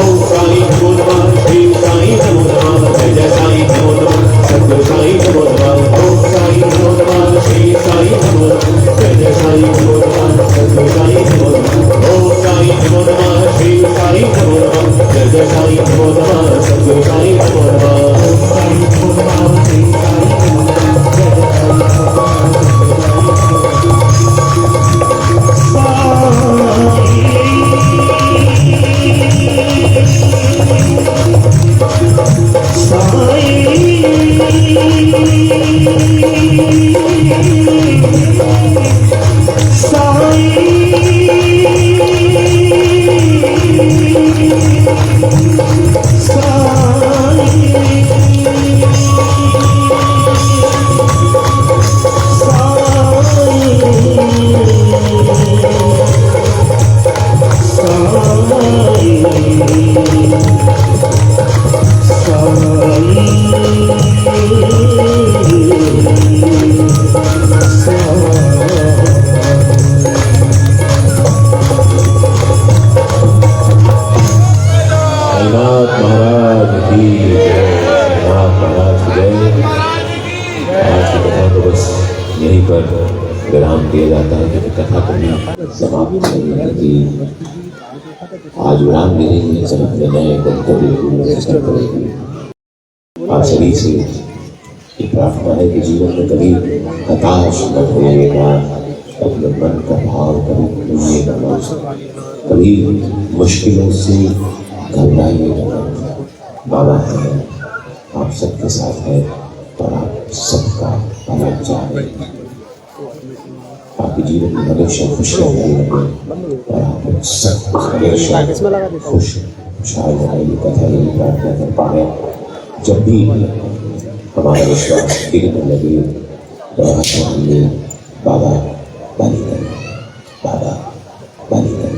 ओम साईं नमो नमः श्री साईं नमो नमः जय जय साईं नमो नमः सद्गुरु साईं नमो नमः ओम साईं नमो नमः श्री साईं नमो नमः जय जय साईं नमो नमः सद्गुरु साईं नमो नमः ओम साईं नमो नमः श्री साईं नमो नमः जय जय साईं नमो नमः सद्गुरु साईं नमो नमः ओम साईं नमो नमः श्री साईं नमो नमः जय जय साईं नमो यहीं पर विराम दिया जाता है क्योंकि कथा कभी समाप्त नहीं होती। आज विराम देने के लिए सब अपने नए गंतव्य को सफर करेंगे। आप सभी से ये प्रार्थना है कि जीवन में कभी हताश न होइएगा, अपने मन का भाव कभी भूलिएगा मत, कभी मुश्किलों से घबराइएगा मत। बाबा है, आप सबके साथ है और आप सबका भला चाहे। आपके जीवन में हमेशा खुशियाँ बनी रहे और आप सब हमेशा खुशहाल रहे। ये कथा यही प्रार्थना कर पाए। जब भी हमारा विश्वास गिरने लगे तो हमने बाबा बनी करें, बाबा बनी करें।